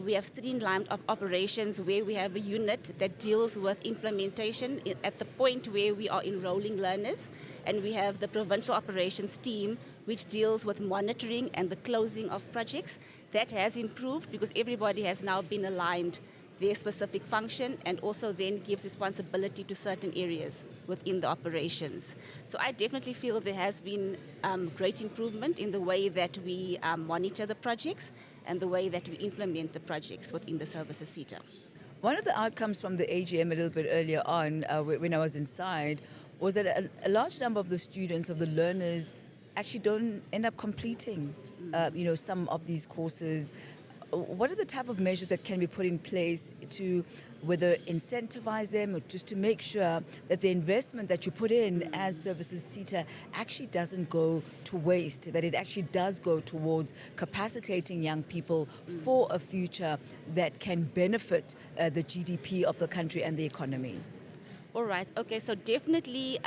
We have streamlined operations where we have a unit that deals with implementation at the point where we are enrolling learners, and we have the provincial operations team which deals with monitoring and the closing of projects. That has improved because everybody has now been aligned their specific function, and also then gives responsibility to certain areas within the operations. So I definitely feel there has been great improvement in the way that we monitor the projects and the way that we implement the projects within the services sector. One of the outcomes from the AGM a little bit earlier on, when I was inside, was that a large number of the students, of the learners, actually don't end up completing, some of these courses. What are the type of measures that can be put in place to whether incentivize them or just to make sure that the investment that you put in as services SETA actually doesn't go to waste, that it actually does go towards capacitating young people for a future that can benefit the GDP of the country and the economy? All right. Okay. So definitely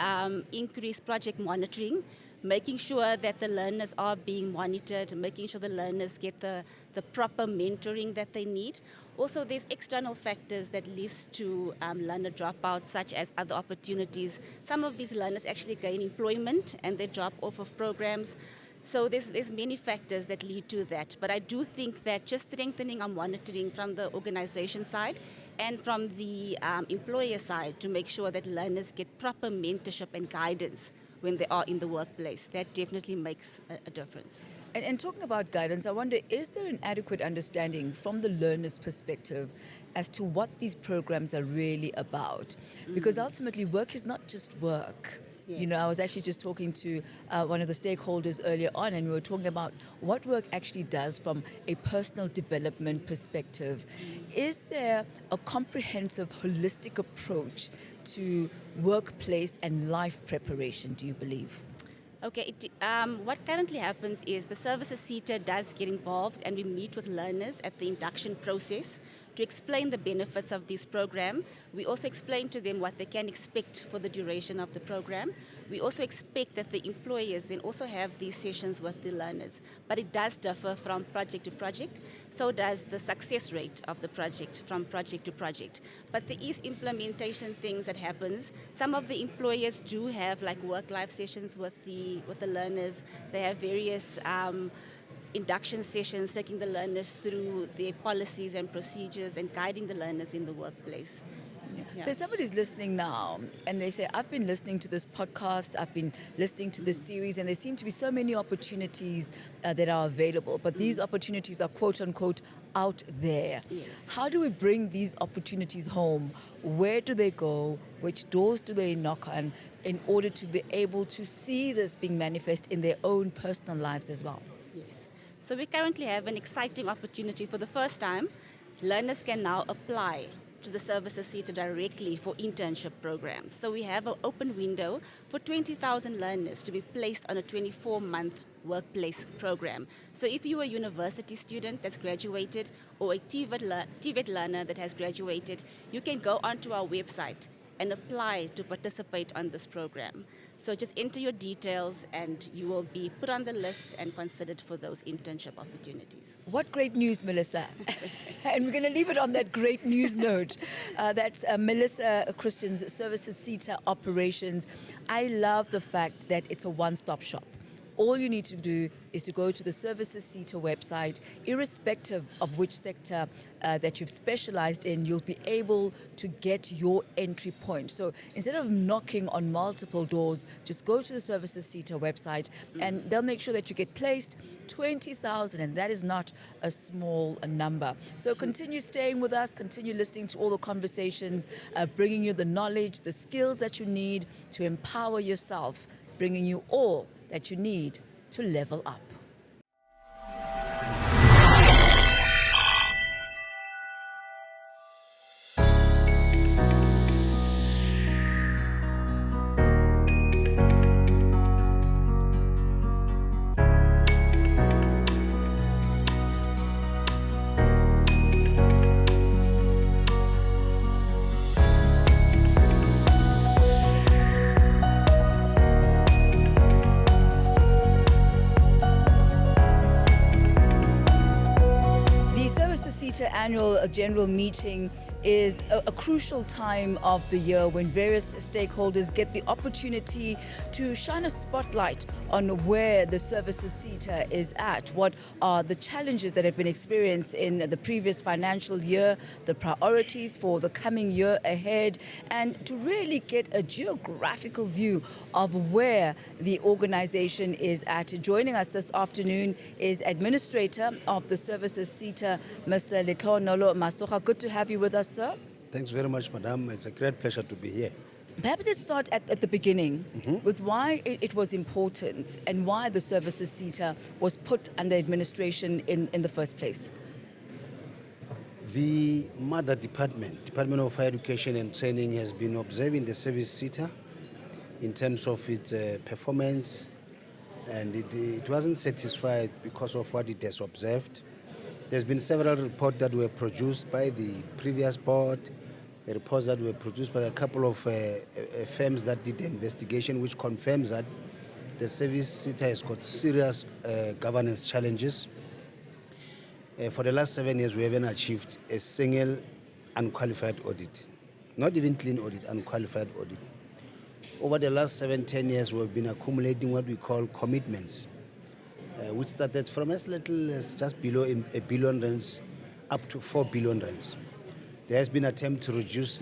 increase project monitoring, making sure that the learners are being monitored, making sure the learners get the proper mentoring that they need. Also, there's external factors that lead to learner dropouts, such as other opportunities. Some of these learners actually gain employment and they drop off of programs. So there's many factors that lead to that. But I do think that just strengthening our monitoring from the organization side and from the employer side to make sure that learners get proper mentorship and guidance when they are in the workplace, that definitely makes a difference. And talking about guidance, I wonder, is there an adequate understanding from the learner's perspective as to what these programs are really about? Because ultimately, work is not just work. Yes. You know, I was actually just talking to one of the stakeholders earlier on, and we were talking about what work actually does from a personal development perspective. Is there a comprehensive, holistic approach to workplace and life preparation, do you believe? Okay, what currently happens is the services SETA does get involved, and we meet with learners at the induction process to explain the benefits of this program. We also explain to them what they can expect for the duration of the program. We also expect that the employers then also have these sessions with the learners. But it does differ from project to project. So does the success rate of the project from project to project. But there is implementation things that happens. Some of the employers do have like work-life sessions with the learners. They have various induction sessions, taking the learners through their policies and procedures and guiding the learners in the workplace. Yeah. So somebody's listening now and they say, I've been listening to this podcast, I've been listening to this series, and there seem to be so many opportunities that are available, but these opportunities are quote unquote out there. Yes. How do we bring these opportunities home? Where do they go? Which doors do they knock on in order to be able to see this being manifest in their own personal lives as well? Yes. So we currently have an exciting opportunity. For the first time, learners can now apply to the services SETA directly for internship programs. So we have an open window for 20,000 learners to be placed on a 24-month workplace program. So if you're a university student that's graduated or a TVET learner that has graduated, you can go onto our website and apply to participate on this program. So just enter your details and you will be put on the list and considered for those internship opportunities. What great news, Melissa. And we're going to leave it on that great news note. That's Melissa Christian's Services SETA Operations. I love the fact that it's a one-stop shop. All you need to do is to go to the Services SETA website. Irrespective of which sector that you've specialized in, you'll be able to get your entry point. So instead of knocking on multiple doors, just go to the Services SETA website and they'll make sure that you get placed. 20,000, and that is not a small number. So continue staying with us, continue listening to all the conversations, bringing you the knowledge, the skills that you need to empower yourself, bringing you all that you need to level up. Services SETA annual general meeting is a crucial time of the year when various stakeholders get the opportunity to shine a spotlight on where the Services SETA is at, what are the challenges that have been experienced in the previous financial year, the priorities for the coming year ahead, and to really get a geographical view of where the organization is at. Joining us this afternoon is Administrator of the Services SETA, Mr. Dhladhla Masoga. Good to have you with us, sir. Thanks very much, madam. It's a great pleasure to be here. Perhaps let's start at the beginning with why it was important and why the Services SETA was put under administration in the first place. The mother department, Department of Higher Education and Training, has been observing the Service SETA in terms of its performance, and it wasn't satisfied because of what it has observed. There's been several reports that were produced by the previous board, the reports that were produced by a couple of firms that did the investigation, which confirms that the Service SETA has got serious governance challenges. For the last 7 years, we haven't achieved a single unqualified audit, not even clean audit, unqualified audit. Over the last 7-10 years, we've been accumulating what we call commitments, which started from as little as just below a billion rands up to 4 billion rands. There has been an attempt to reduce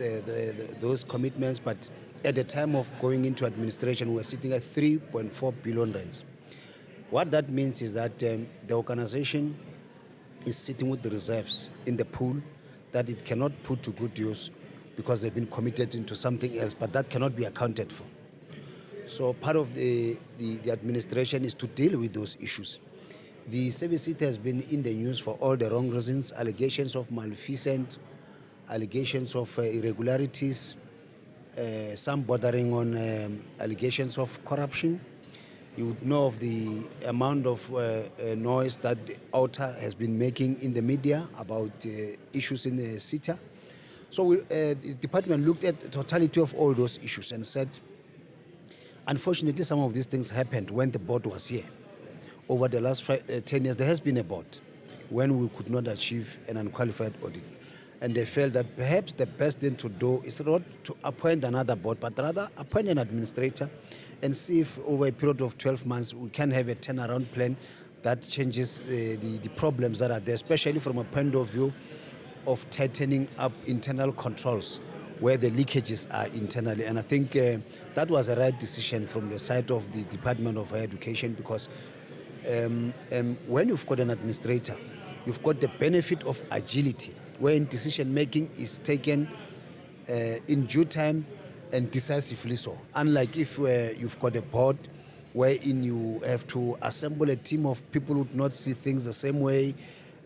those commitments, but at the time of going into administration, we were sitting at 3.4 billion rands. What that means is that the organization is sitting with the reserves in the pool that it cannot put to good use because they've been committed into something else, but that cannot be accounted for. So part of the administration is to deal with those issues. The Service SETA has been in the news for all the wrong reasons, allegations of malfeasance, allegations of irregularities, some bordering on allegations of corruption. You would know of the amount of noise that OUTA has been making in the media about issues in the SETA. So the department looked at the totality of all those issues and said, unfortunately, some of these things happened when the board was here. Over the last 10 years, there has been a board when we could not achieve an unqualified audit. And they felt that perhaps the best thing to do is not to appoint another board, but rather appoint an administrator and see if over a period of 12 months we can have a turnaround plan that changes the problems that are there, especially from a point of view of tightening up internal controls where the leakages are internally. And I think that was a right decision from the side of the Department of Higher Education, because when you've got an administrator, you've got the benefit of agility, where decision making is taken in due time and decisively so. Unlike if you've got a board wherein you have to assemble a team of people who do not see things the same way,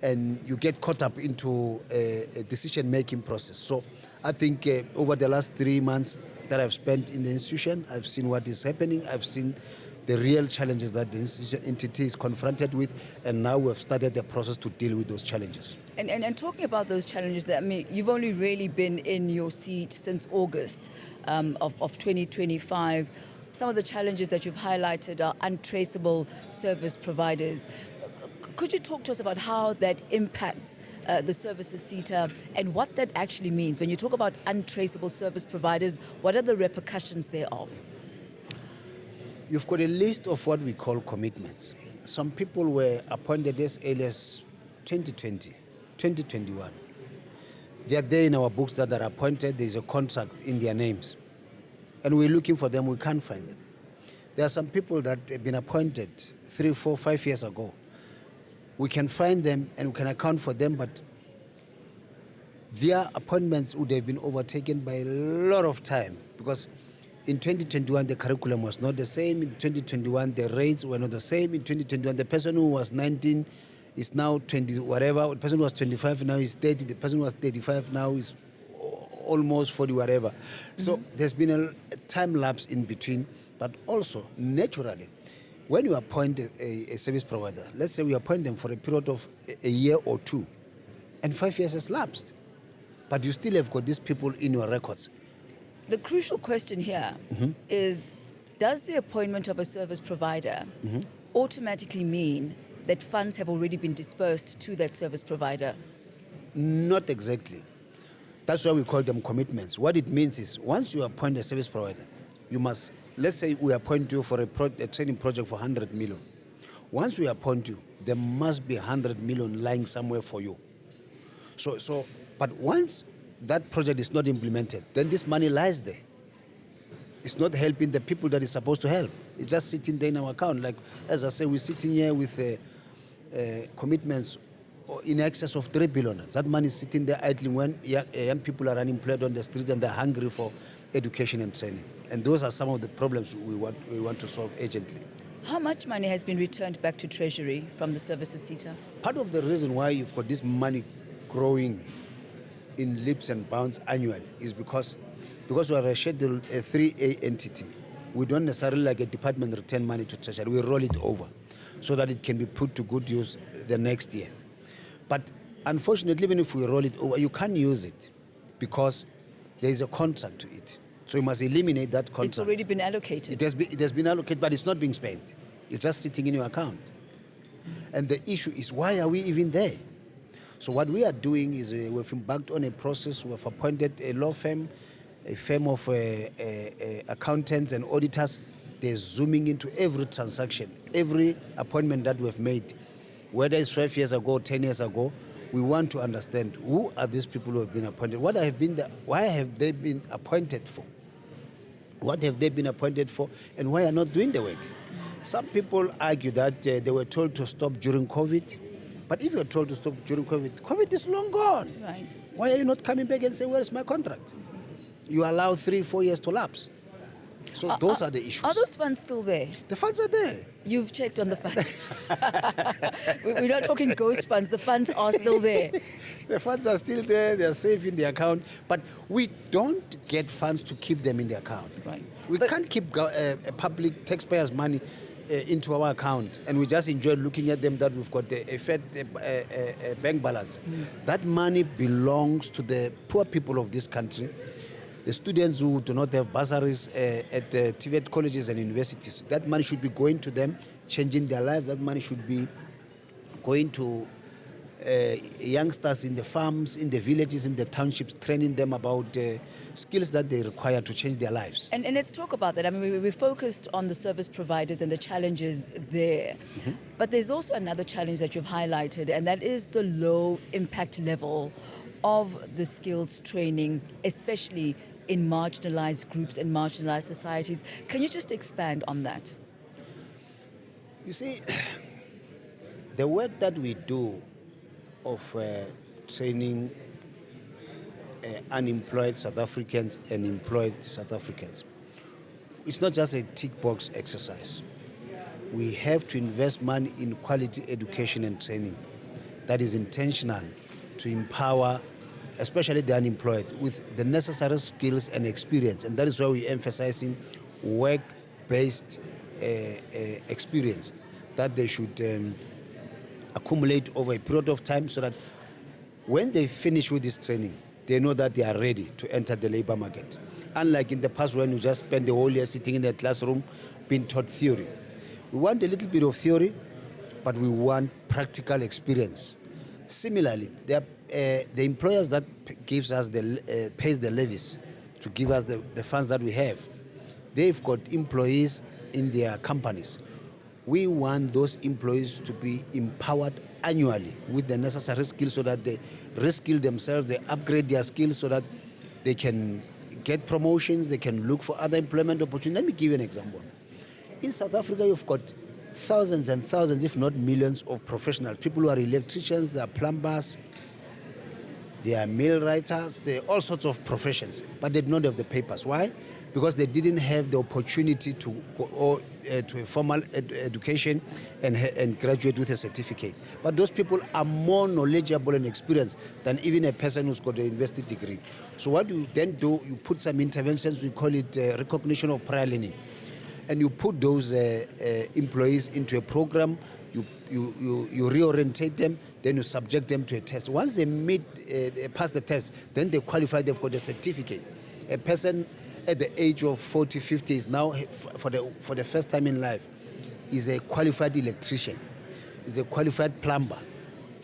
and you get caught up into a decision-making process. So I think over the last 3 months that I've spent in the institution, I've seen what is happening, I've seen the real challenges that the entity is confronted with, and now we've started the process to deal with those challenges. And talking about those challenges, I mean, you've only really been in your seat since August of 2025. Some of the challenges that you've highlighted are untraceable service providers. Could you talk to us about how that impacts the Services SETA and what that actually means? When you talk about untraceable service providers, what are the repercussions thereof? You've got a list of what we call commitments. Some people were appointed as early as 2020, 2021. They are there in our books that are appointed. There's a contract in their names. And we're looking for them, we can't find them. There are some people that have been appointed 3, 4, 5 years ago. We can find them and we can account for them, but their appointments would have been overtaken by a lot of time, because in 2021, the curriculum was not the same. In 2021, the rates were not the same. In 2021, the person who was 19 is now 20, whatever. The person who was 25 now is 30. The person who was 35 now is almost 40, whatever. So there's been a time lapse in between, but also, naturally, when you appoint a service provider, let's say we appoint them for a period of a year or 2, and 5 years has lapsed, but you still have got these people in your records. The crucial question here is, does the appointment of a service provider automatically mean that funds have already been dispersed to that service provider? Not exactly. That's why we call them commitments. What it means is once you appoint a service provider, you must, let's say we appoint you for a training project for 100 million. Once we appoint you, there must be 100 million lying somewhere for you. But once that project is not implemented, then this money lies there. It's not helping the people that it's supposed to help. It's just sitting there in our account. Like, as I say, we're sitting here with commitments in excess of 3 billion. That money is sitting there idling when young people are unemployed on the streets and they're hungry for education and training. And those are some of the problems we want to solve urgently. How much money has been returned back to Treasury from the services SETA? Part of the reason why you've got this money growing in leaps and bounds annually is because we are a Schedule 3A entity. We don't necessarily like a department return money to Treasury. We roll it over so that it can be put to good use the next year. But unfortunately, even if we roll it over, you can't use it because there is a contract to it. So you must eliminate that contract. It's already been allocated. It has been allocated, but it's not being spent. It's just sitting in your account. And the issue is, why are we even there? So what we are doing is we've embarked on a process. We've appointed a law firm, a firm of accountants and auditors. They're zooming into every transaction, every appointment that we've made, whether it's 5 years ago, 10 years ago. We want to understand who are these people who have been appointed. Why have they been appointed for? What have they been appointed for, and why are not doing the work? Some people argue that they were told to stop during COVID, but if you're told to stop during COVID is long gone. Right. Why are you not coming back and saying, where is my contract? You allow 3-4 years to lapse. So those are the issues. Are those funds still there? The funds are there. You've checked on the funds. We're not talking ghost funds. The funds are still there. The funds are still there. They are safe in the account. But we don't get funds to keep them in the account. Right. We can't keep public taxpayers' money into our account, and we just enjoy looking at them that we've got a fat bank balance. That money belongs to the poor people of this country, the students who do not have bursaries at TVET colleges and universities. That money should be going to them, changing their lives. That money should be going to youngsters in the farms, in the villages, in the townships, training them about skills that they require to change their lives. And let's talk about that. I mean, we focused on the service providers and the challenges there. But there's also another challenge that you've highlighted, and that is the low impact level of the skills training, especially in marginalized groups and marginalized societies. Can you just expand on that? You see, the work that we do of training unemployed South Africans and employed South Africans, it's not just a tick box exercise. We have to invest money in quality education and training that is intentional to empower especially the unemployed with the necessary skills and experience, and that is why we're emphasizing work-based experience that they should accumulate over a period of time, so that when they finish with this training, they know that they are ready to enter the labor market. Unlike in the past when you just spend the whole year sitting in the classroom being taught theory. We want a little bit of theory, but we want practical experience. Similarly, the employers that gives us pays the levies to give us the funds that we have, they've got employees in their companies. We want those employees to be empowered annually with the necessary skills so that they reskill themselves, they upgrade their skills so that they can get promotions, they can look for other employment opportunities. Let me give you an example. In South Africa, you've got thousands and thousands, if not millions, of professionals. People who are electricians, they are plumbers, they are millwrights, they are all sorts of professions, but they do not have the papers. Why? Because they didn't have the opportunity to go to a formal education and graduate with a certificate. But those people are more knowledgeable and experienced than even a person who's got a university degree. So what you then do, you put some interventions, we call it recognition of prior learning. And you put those employees into a program, you reorientate them, then you subject them to a test. Once they pass the test, then they qualify, they've got a certificate. A person at the age of 40, 50 is now, for the first time in life, is a qualified electrician, is a qualified plumber,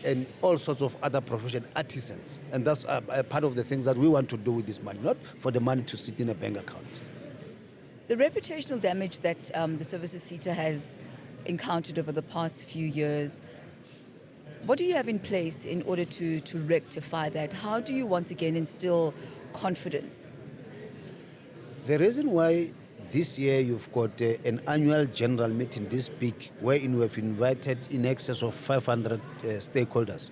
and all sorts of other profession artisans. And that's a part of the things that we want to do with this money, not for the money to sit in a bank account. The reputational damage that the services sector has encountered over the past few years, what do you have in place in order to rectify that? How do you once again instill confidence? The reason why this year you've got an annual general meeting this big, wherein we have invited in excess of 500 stakeholders,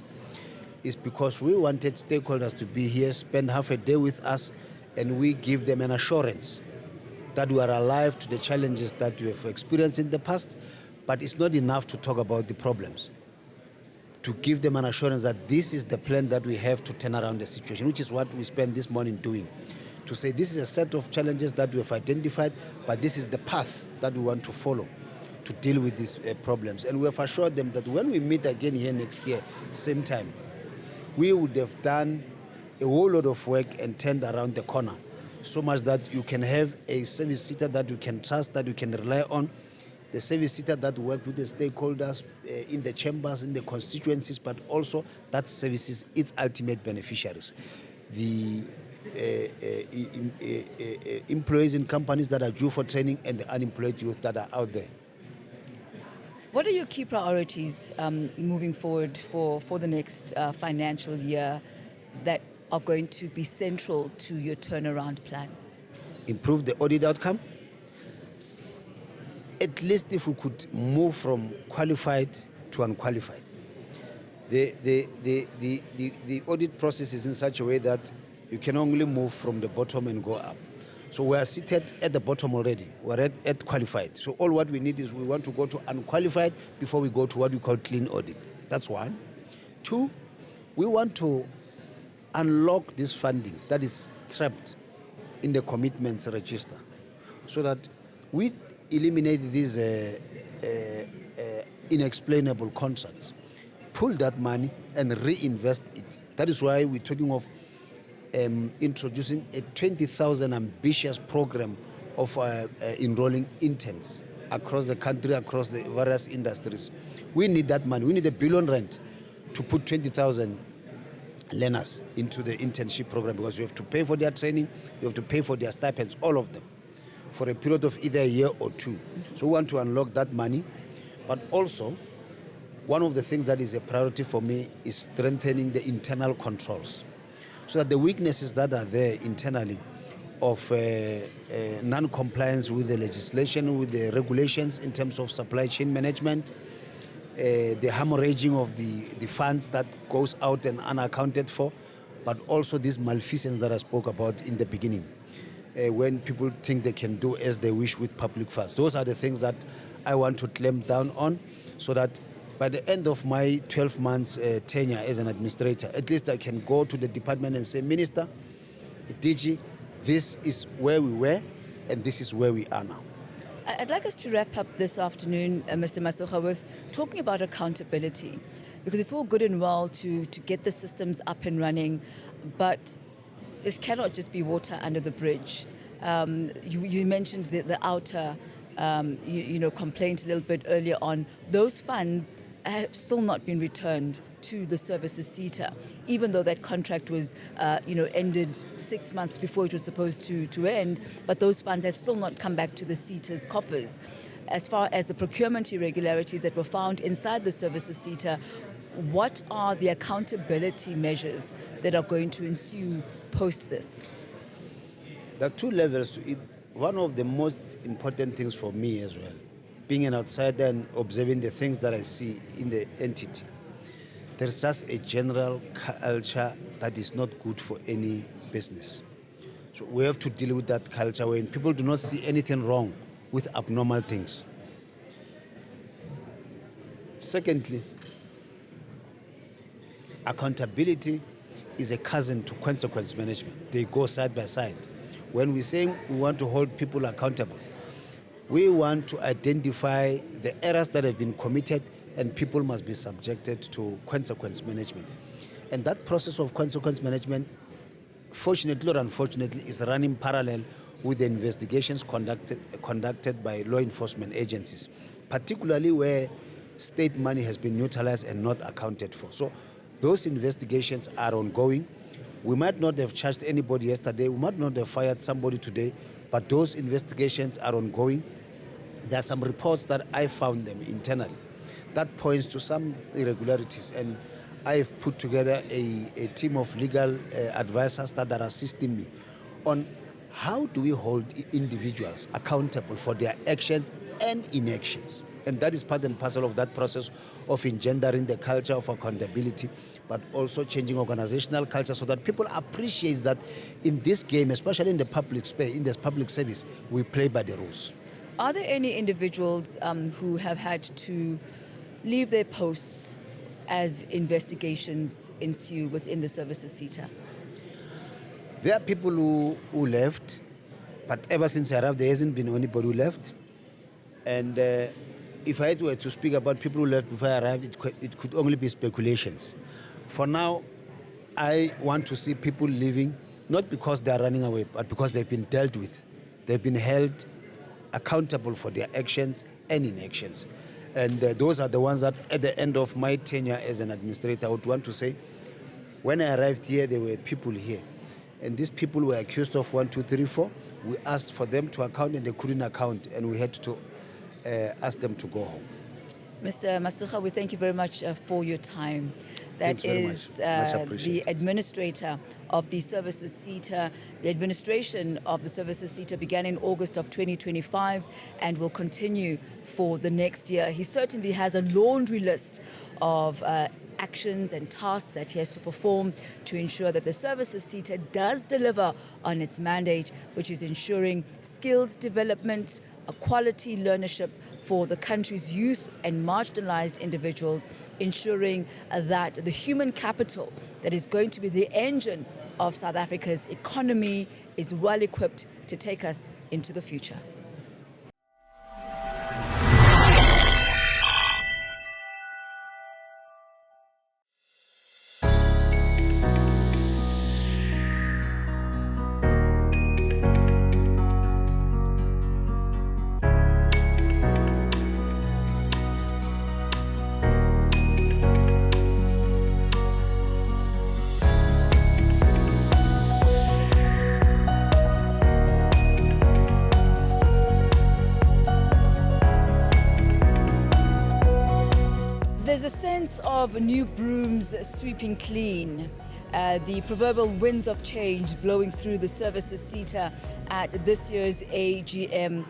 is because we wanted stakeholders to be here, spend half a day with us, and we give them an assurance that we are alive to the challenges that we have experienced in the past, but it's not enough to talk about the problems. To give them an assurance that this is the plan that we have to turn around the situation, which is what we spent this morning doing. To say this is a set of challenges that we have identified, but this is the path that we want to follow to deal with these problems. And we have assured them that when we meet again here next year, same time, we would have done a whole lot of work and turned around the corner, so much that you can have a service sector that you can trust, that you can rely on, the service sector that work with the stakeholders in the chambers, in the constituencies, but also that services its ultimate beneficiaries. The employees in companies that are due for training and the unemployed youth that are out there. What are your key priorities moving forward for the next financial year that are going to be central to your turnaround plan? Improve the audit outcome. At least if we could move from qualified to unqualified. The audit process is in such a way that you can only move from the bottom and go up. So we are seated at the bottom already. We're at qualified. So all what we need is we want to go to unqualified before we go to what we call clean audit. That's one. Two, we want to unlock this funding that is trapped in the commitments register so that we eliminate these inexplainable contracts, pull that money and reinvest it. That is why we're talking of introducing a 20,000 ambitious program of enrolling interns across the country, across the various industries. We need that money. We need R1 billion to put 20,000 learners into the internship program, because you have to pay for their training, you have to pay for their stipends, all of them, for a period of either a year or two. So we want to unlock that money. But also, one of the things that is a priority for me is strengthening the internal controls, so that the weaknesses that are there internally of non-compliance with the legislation, with the regulations in terms of supply chain management, the hemorrhaging of the funds that goes out and unaccounted for, but also this malfeasance that I spoke about in the beginning, when people think they can do as they wish with public funds. Those are the things that I want to clamp down on, so that by the end of my 12 months tenure as an administrator, at least I can go to the department and say, Minister, DG, this is where we were and this is where we are now. I'd like us to wrap up this afternoon, Mr. Masoga, with talking about accountability, because it's all good and well to get the systems up and running, but it cannot just be water under the bridge. You mentioned the outer complaint a little bit earlier on. Those funds have still not been returned to the services sector, even though that contract was ended 6 months before it was supposed to end, but those funds have still not come back to the sector's coffers. As far as the procurement irregularities that were found inside the services sector, what are the accountability measures that are going to ensue post this? There are two levels to it. One of the most important things for me as well, being an outsider and observing the things that I see in the entity, there's just a general culture that is not good for any business. So we have to deal with that culture when people do not see anything wrong with abnormal things. Secondly, accountability is a cousin to consequence management. They go side by side. When we say we want to hold people accountable, we want to identify the errors that have been committed, and people must be subjected to consequence management. And that process of consequence management, fortunately or unfortunately, is running parallel with the investigations conducted by law enforcement agencies, particularly where state money has been neutralized and not accounted for. So those investigations are ongoing. We might not have charged anybody yesterday, we might not have fired somebody today, but those investigations are ongoing. There are some reports that I found them internally that points to some irregularities, and I've put together a team of legal advisors that are assisting me on how do we hold individuals accountable for their actions and inactions. And that is part and parcel of that process of engendering the culture of accountability, but also changing organizational culture so that people appreciate that in this game, especially in the public space, in this public service, we play by the rules. Are there any individuals who have had to leave their posts as investigations ensue within the services SETA? There are people who left, but ever since I arrived, there hasn't been anybody who left. And if I were to speak about people who left before I arrived, it could only be speculations. For now, I want to see people leaving, not because they're running away, but because they've been dealt with. They've been held accountable for their actions and inactions. And those are the ones that at the end of my tenure as an administrator, I would want to say, when I arrived here, there were people here. And these people were accused of 1, 2, 3, 4. We asked for them to account and they couldn't account, and we had to ask them to go home. Mr. Masoga, we thank you very much for your time. That Thanks very is much. Much the appreciated. administrator of the services SETA. The administration of the services SETA began in August of 2025 and will continue for the next year. He certainly has a laundry list of actions and tasks that he has to perform to ensure that the services SETA does deliver on its mandate, which is ensuring skills development, a quality learnership for the country's youth and marginalized individuals, ensuring that the human capital that is going to be the engine of South Africa's economy is well equipped to take us into the future. There's a sense of new brooms sweeping clean. The proverbial winds of change blowing through the services SETA at this year's AGM.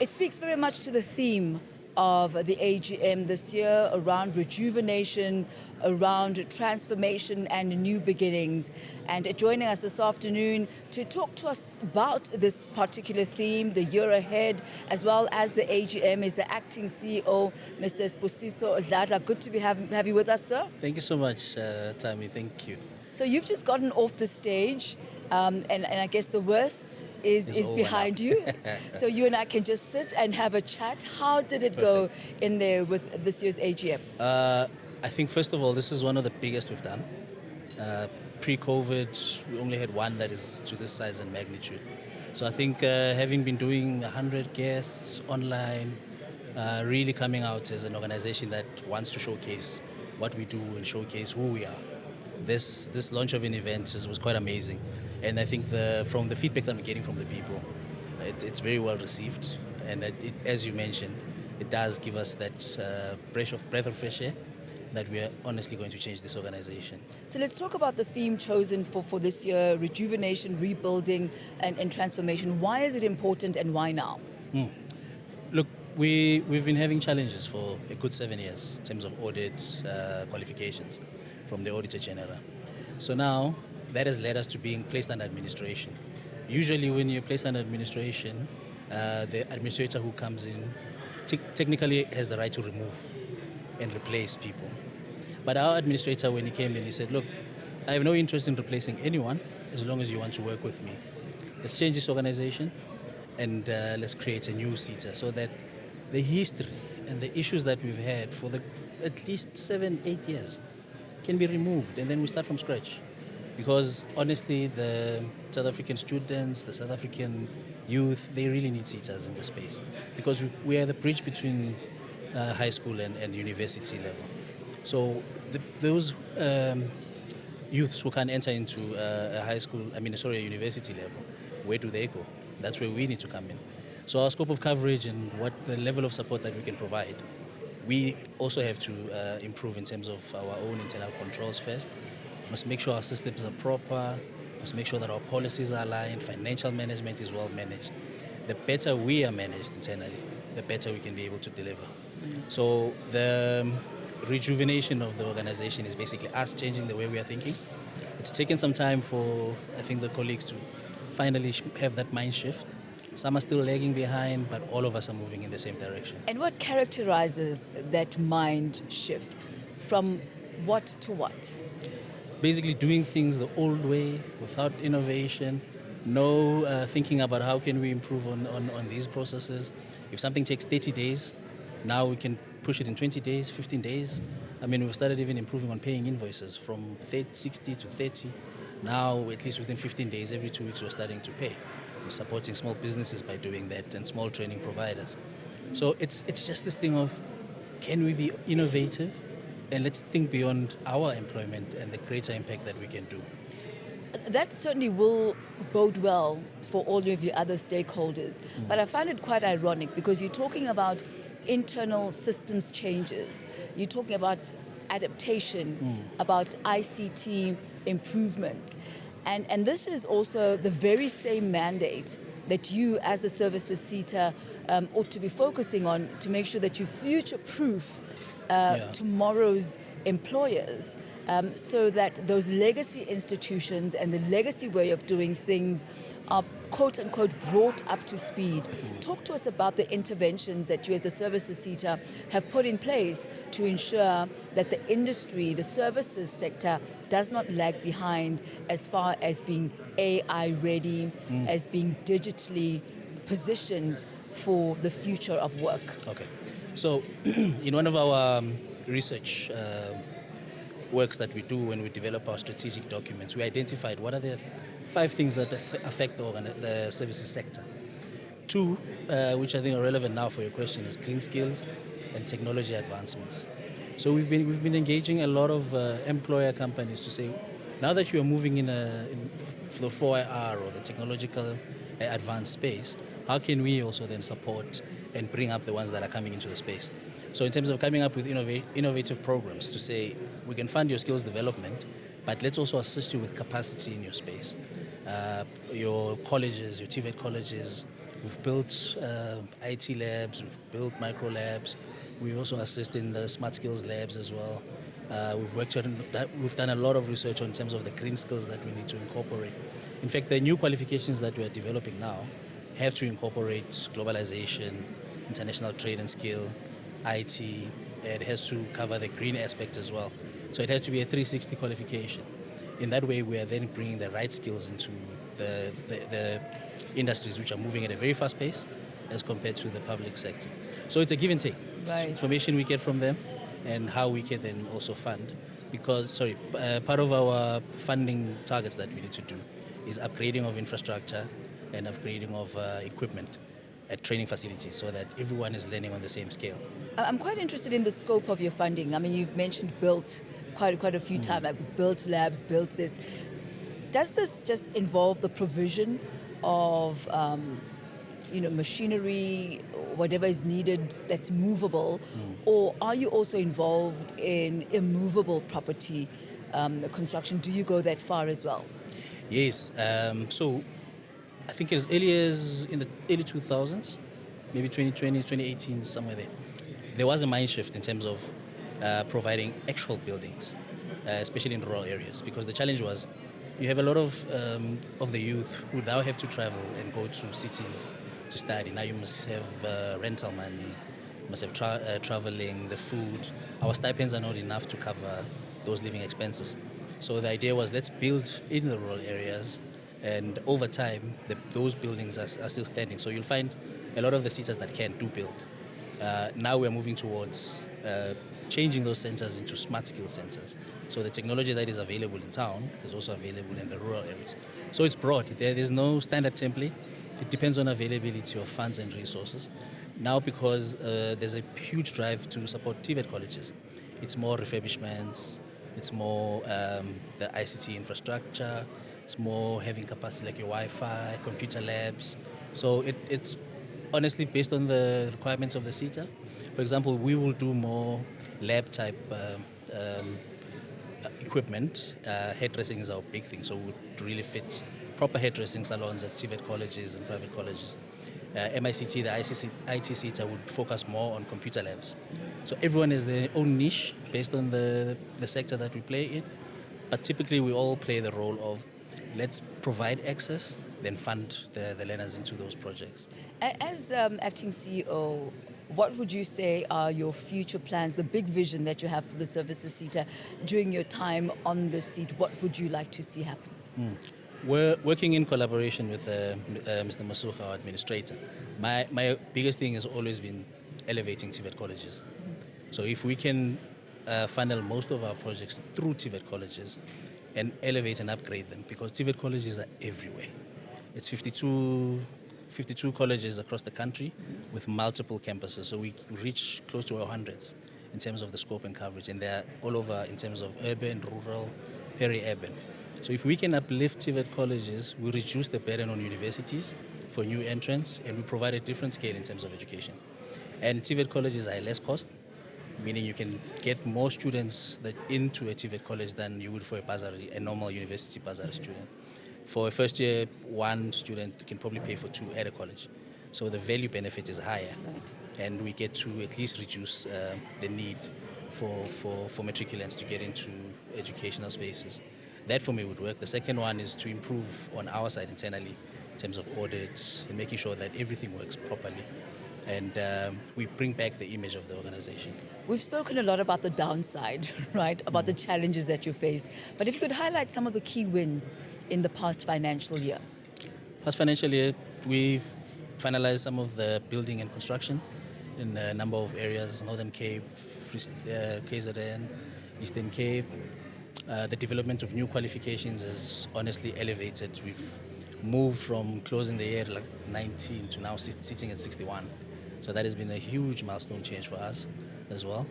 It speaks very much to the theme of the AGM this year around rejuvenation, around transformation and new beginnings. And joining us this afternoon to talk to us about this particular theme, the year ahead, as well as the AGM, is the acting CEO, Mr. Dhladhla. Good to have you with us, sir. Thank you so much, Tammy. Thank you. So you've just gotten off the stage. And I guess the worst is behind you. So you and I can just sit and have a chat. How did it go in there with this year's AGM? I think, first of all, this is one of the biggest we've done. Pre-COVID, we only had one that is to this size and magnitude. So I think having been doing 100 guests online, really coming out as an organization that wants to showcase what we do and showcase who we are. This launch of an event was quite amazing. And I think from the feedback that I'm getting from the people, it's very well received. And as you mentioned, it does give us that breath of fresh air that we are honestly going to change this organization. So let's talk about the theme chosen for this year, rejuvenation, rebuilding, and transformation. Why is it important and why now? Look, we've been having challenges for a good 7 years in terms of audit qualifications from the Auditor General. So now that has led us to being placed under administration. Usually when you're placed under administration, the administrator who comes in technically has the right to remove and replace people. But our administrator, when he came in, he said, look, I have no interest in replacing anyone as long as you want to work with me. Let's change this organization and let's create a new SETA so that the history and the issues that we've had for at least 7-8 years can be removed, and then we start from scratch. Because honestly, the South African students, the South African youth, they really need SETAs in this space. Because we are the bridge between high school and university level. So those youths who can enter into a university level, where do they go? That's where we need to come in. So our scope of coverage and what the level of support that we can provide, we also have to improve in terms of our own internal controls first. We must make sure our systems are proper, must make sure that our policies are aligned, financial management is well managed. The better we are managed internally, the better we can be able to deliver. So the rejuvenation of the organization is basically us changing the way we are thinking. It's taken some time for, I think, the colleagues to finally have that mind shift. Some are still lagging behind, but all of us are moving in the same direction. And what characterizes that mind shift from what to what? Basically doing things the old way without innovation, no thinking about how can we improve on these processes. If something takes 30 days, now we can push it in 20 days, 15 days. I mean, we've started even improving on paying invoices from 60 to 30. Now, at least within 15 days, every 2 weeks, we're starting to pay. We're supporting small businesses by doing that and small training providers. So it's just this thing of, can we be innovative? And let's think beyond our employment and the greater impact that we can do. That certainly will bode well for all of your other stakeholders. But I find it quite ironic because you're talking about internal systems changes. You're talking about adaptation, about ICT improvements. And this is also the very same mandate that you as the services SETA ought to be focusing on to make sure that you future-proof tomorrow's employers so that those legacy institutions and the legacy way of doing things are quote-unquote brought up to speed. Talk to us about the interventions that you as the services SETA have put in place to ensure that the industry, the services sector, does not lag behind as far as being AI ready, as being digitally positioned for the future of work. Okay. So in one of our research works that we do when we develop our strategic documents, we identified what are the 5 things that affect the services sector. 2, which I think are relevant now for your question, is green skills and technology advancements. So we've been engaging a lot of employer companies to say, now that you are moving in the 4IR or the technological advanced space, how can we also then support and bring up the ones that are coming into the space? So in terms of coming up with innovative programs to say, we can fund your skills development, but let's also assist you with capacity in your space. Your colleges, your TVET colleges, we've built IT labs, we've built micro labs. We also assist in the smart skills labs as well. We've done a lot of research in terms of the green skills that we need to incorporate. In fact, the new qualifications that we are developing now have to incorporate globalization, international trade and skill, IT. It has to cover the green aspect as well. So it has to be a 360 qualification. In that way, we are then bringing the right skills into the industries which are moving at a very fast pace as compared to the public sector. So it's a give and take. Right. Information we get from them and how we can then also fund. Part of our funding targets that we need to do is upgrading of infrastructure and upgrading of equipment at training facilities so that everyone is learning on the same scale. I'm quite interested in the scope of your funding. I mean, you've mentioned built quite a few times, like built labs, built this. Does this just involve the provision of machinery, whatever is needed that's movable, or are you also involved in immovable property construction? Do you go that far as well? Yes. So I think as early as in the early 2000s, maybe 2020, 2018, somewhere there was a mind shift in terms of providing actual buildings, especially in rural areas, because the challenge was you have a lot of the youth who now have to travel and go to cities to study. Now you must have rental money, you must have traveling, the food. Our stipends are not enough to cover those living expenses. So the idea was let's build in the rural areas, and over time those buildings are still standing. So you'll find a lot of the cities that can do build. Now we're moving towards changing those centers into smart skill centers. So the technology that is available in town is also available in the rural areas. So it's broad. There's no standard template. It depends on availability of funds and resources. Now, because there's a huge drive to support TVET colleges, it's more refurbishments, it's more the ICT infrastructure, it's more having capacity like your Wi-Fi, computer labs. So it's honestly based on the requirements of the SETA. For example, we will do more lab type equipment. Hairdressing is our big thing, so we would really fit proper hairdressing salons at TVET colleges and private colleges. MICT, the IT SETA would focus more on computer labs. So everyone has their own niche based on the sector that we play in. But typically we all play the role of let's provide access, then fund the learners into those projects. As acting CEO, what would you say are your future plans, the big vision that you have for the services SETA during your time on the seat? What would you like to see happen? We're working in collaboration with Mr. Masoga, our administrator. My biggest thing has always been elevating TVET colleges. So if we can funnel most of our projects through TVET colleges and elevate and upgrade them, because TVET colleges are everywhere. It's 52 colleges across the country with multiple campuses. So we reach close to our hundreds in terms of the scope and coverage. And they're all over in terms of urban, rural, peri-urban. So if we can uplift TVET colleges, we reduce the burden on universities for new entrants, and we provide a different scale in terms of education. And TVET colleges are less cost, meaning you can get more students into a TVET college than you would for a normal university bursary student. For a first year, one student can probably pay for two at a college. So the value benefit is higher. Right. And we get to at least reduce the need for matriculants to get into educational spaces. That for me would work. The second one is to improve on our side internally in terms of audits and making sure that everything works properly. And we bring back the image of the organization. We've spoken a lot about the downside, right? About the challenges that you faced. But if you could highlight some of the key wins in the past financial year. Past financial year, we've finalized some of the building and construction in a number of areas, Northern Cape, KZN, Eastern Cape. The development of new qualifications has honestly elevated. We've moved from closing the year like 19 to now sitting at 61. So that has been a huge milestone change for us as well.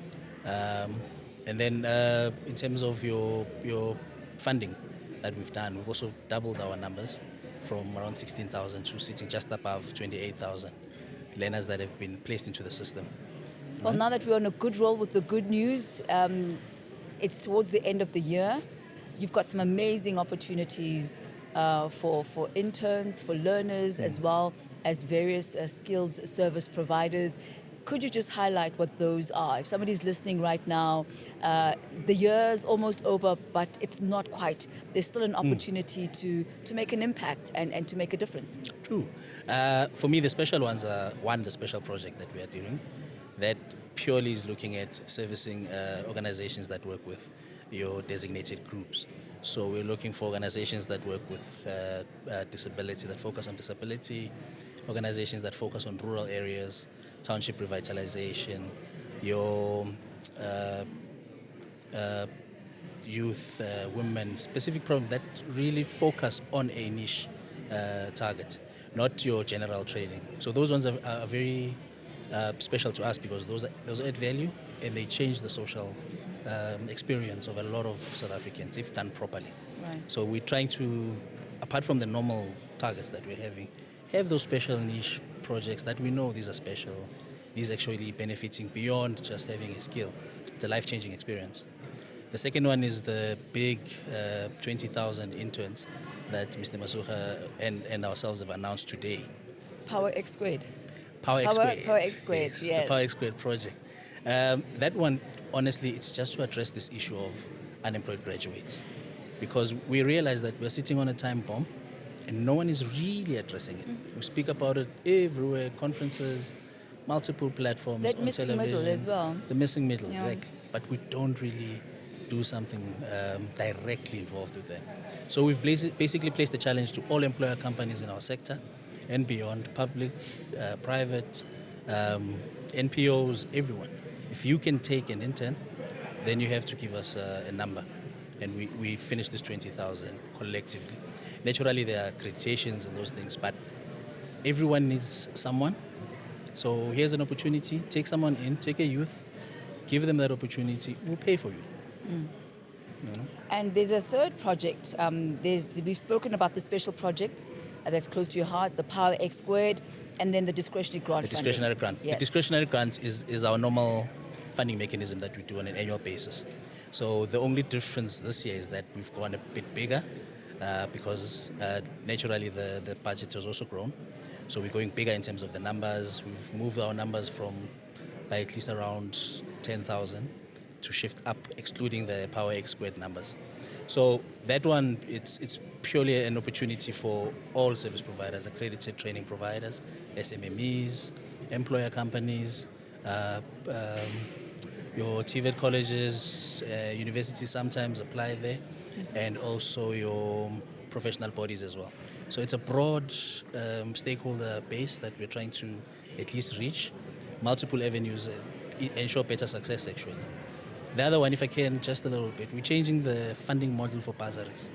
And then in terms of your funding that we've done, we've also doubled our numbers from around 16,000 to sitting just above 28,000 learners that have been placed into the system. Well, now that we're on a good roll with the good news, it's towards the end of the year. You've got some amazing opportunities for interns, for learners, as well as various skills service providers. Could you just highlight what those are? If somebody's listening right now, the year's almost over, but it's not quite. There's still an opportunity to make an impact and to make a difference. True. For me, the special ones are, one, the special project that we are doing that purely is looking at servicing organizations that work with your designated groups. So we're looking for organizations that work with disability, that focus on disability, organizations that focus on rural areas, township revitalization, your youth, women, specific programs that really focus on a niche target, not your general training. So those ones are very special to us because those add value and they change the social experience of a lot of South Africans if done properly. Right. So we're trying to, apart from the normal targets that we're having, have those special niche projects that we know these are special. These actually benefiting beyond just having a skill. It's a life-changing experience. The second one is the big 20,000 interns that Mr. Masoga and ourselves have announced today. Power X Squared. Power X Squared, yes. The Power X Squared project. That one, honestly, it's just to address this issue of unemployed graduates. Because we realize that we're sitting on a time bomb and no one is really addressing it. We speak about it everywhere, conferences, multiple platforms, that on missing television. middle as well. The missing middle, Yeah. exactly. But we don't really do something directly involved with them. So we've basically placed the challenge to all employer companies in our sector and beyond, public, private, NPOs, everyone. If you can take an intern, then you have to give us a number. And we finished this 20,000 collectively. Naturally, there are accreditations and those things, but everyone needs someone. So here's an opportunity. Take someone in, take a youth, give them that opportunity. We'll pay for you. You know? And there's a third project. We've spoken about the special projects that's close to your heart, the Power X Squared, and then the discretionary grant The funding. discretionary grant. Yes. The discretionary grant is our normal funding mechanism that we do on an annual basis. So the only difference this year is that we've gone a bit bigger because naturally the budget has also grown. So we're going bigger in terms of the numbers. We've moved our numbers from by at least around 10,000 to shift up, excluding the Power X Squared numbers. So that one, it's purely an opportunity for all service providers, accredited training providers, SMMEs, employer companies, your TVET colleges, universities sometimes apply there, and also your professional bodies as well. So it's a broad stakeholder base that we're trying to at least reach, multiple avenues, ensure better success actually. The other one, if I can, just a little bit, we're changing the funding model for bursaries.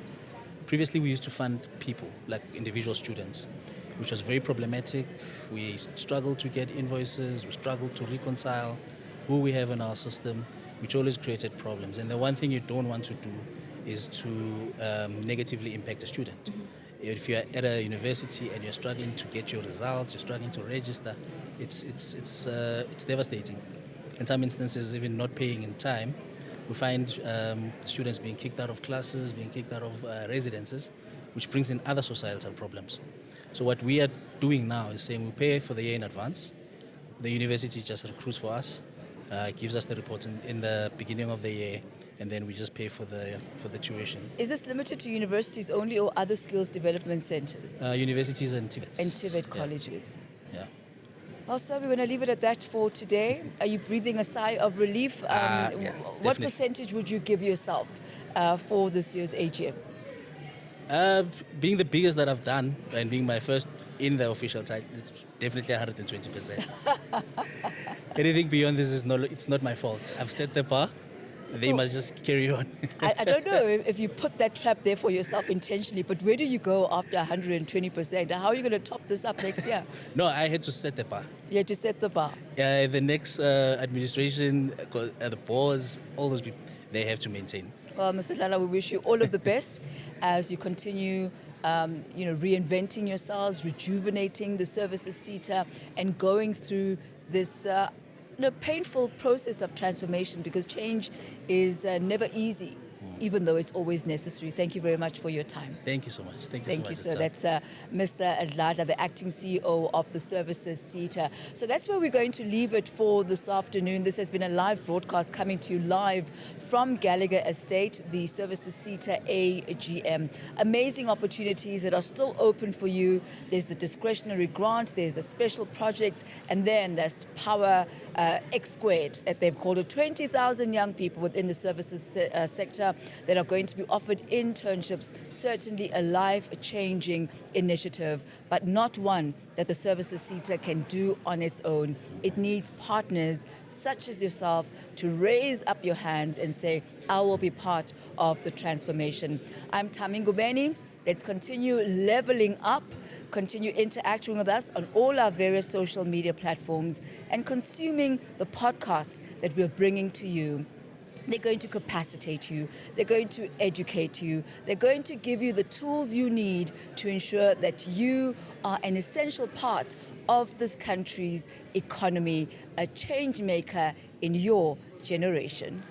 Previously, we used to fund people, like individual students, which was very problematic. We struggled to get invoices, we struggled to reconcile who we have in our system, which always created problems. And the one thing you don't want to do is to negatively impact a student. If you're at a university and you're struggling to get your results, you're struggling to register, it's devastating. In some instances, even not paying in time, we find students being kicked out of classes, being kicked out of residences, which brings in other societal problems. So what we are doing now is saying we pay for the year in advance. The university just recruits for us, gives us the report in the beginning of the year, and then we just pay for the tuition. Is this limited to universities only or other skills development centers? Universities and TVETs. And TVET colleges. Yeah. Well, sir, we're going to leave it at that for today. Are you breathing a sigh of relief? Yeah, what definitely. percentage would you give yourself for this year's AGM? Being the biggest that I've done and being my first in the official title, it's definitely 120%. Anything beyond this it's not my fault. I've set the bar. They must just carry on. I don't know if you put that trap there for yourself intentionally, but where do you go after 120%? How are you going to top this up next year? No, I had to set the bar. You had to set the bar. The next administration, the boards, all those people, they have to maintain. Well, Mr. Dhladhla, we wish you all of the best as you continue reinventing yourselves, rejuvenating the services SETA, and going through this painful process of transformation, because change is never easy, even though it's always necessary. Thank you very much for your time. Thank you so much. Thank you so sir. much. That's Mr. Dhladhla, the acting CEO of the services SETA. So that's where we're going to leave it for this afternoon. This has been a live broadcast coming to you live from Gallagher Estate, the services SETA AGM. Amazing opportunities that are still open for you. There's the discretionary grant, there's the special projects, and then there's Power X Squared, that they've called it. 20,000 young people within the services sector that are going to be offered internships. Certainly a life-changing initiative, but not one that the services SETA can do on its own. It needs partners such as yourself to raise up your hands and say, I will be part of the transformation. I'm Tami Ngubeni. Let's continue leveling up, continue interacting with us on all our various social media platforms, and consuming the podcasts that we're bringing to you. They're going to capacitate you. They're going to educate you. They're going to give you the tools you need to ensure that you are an essential part of this country's economy, a change maker in your generation.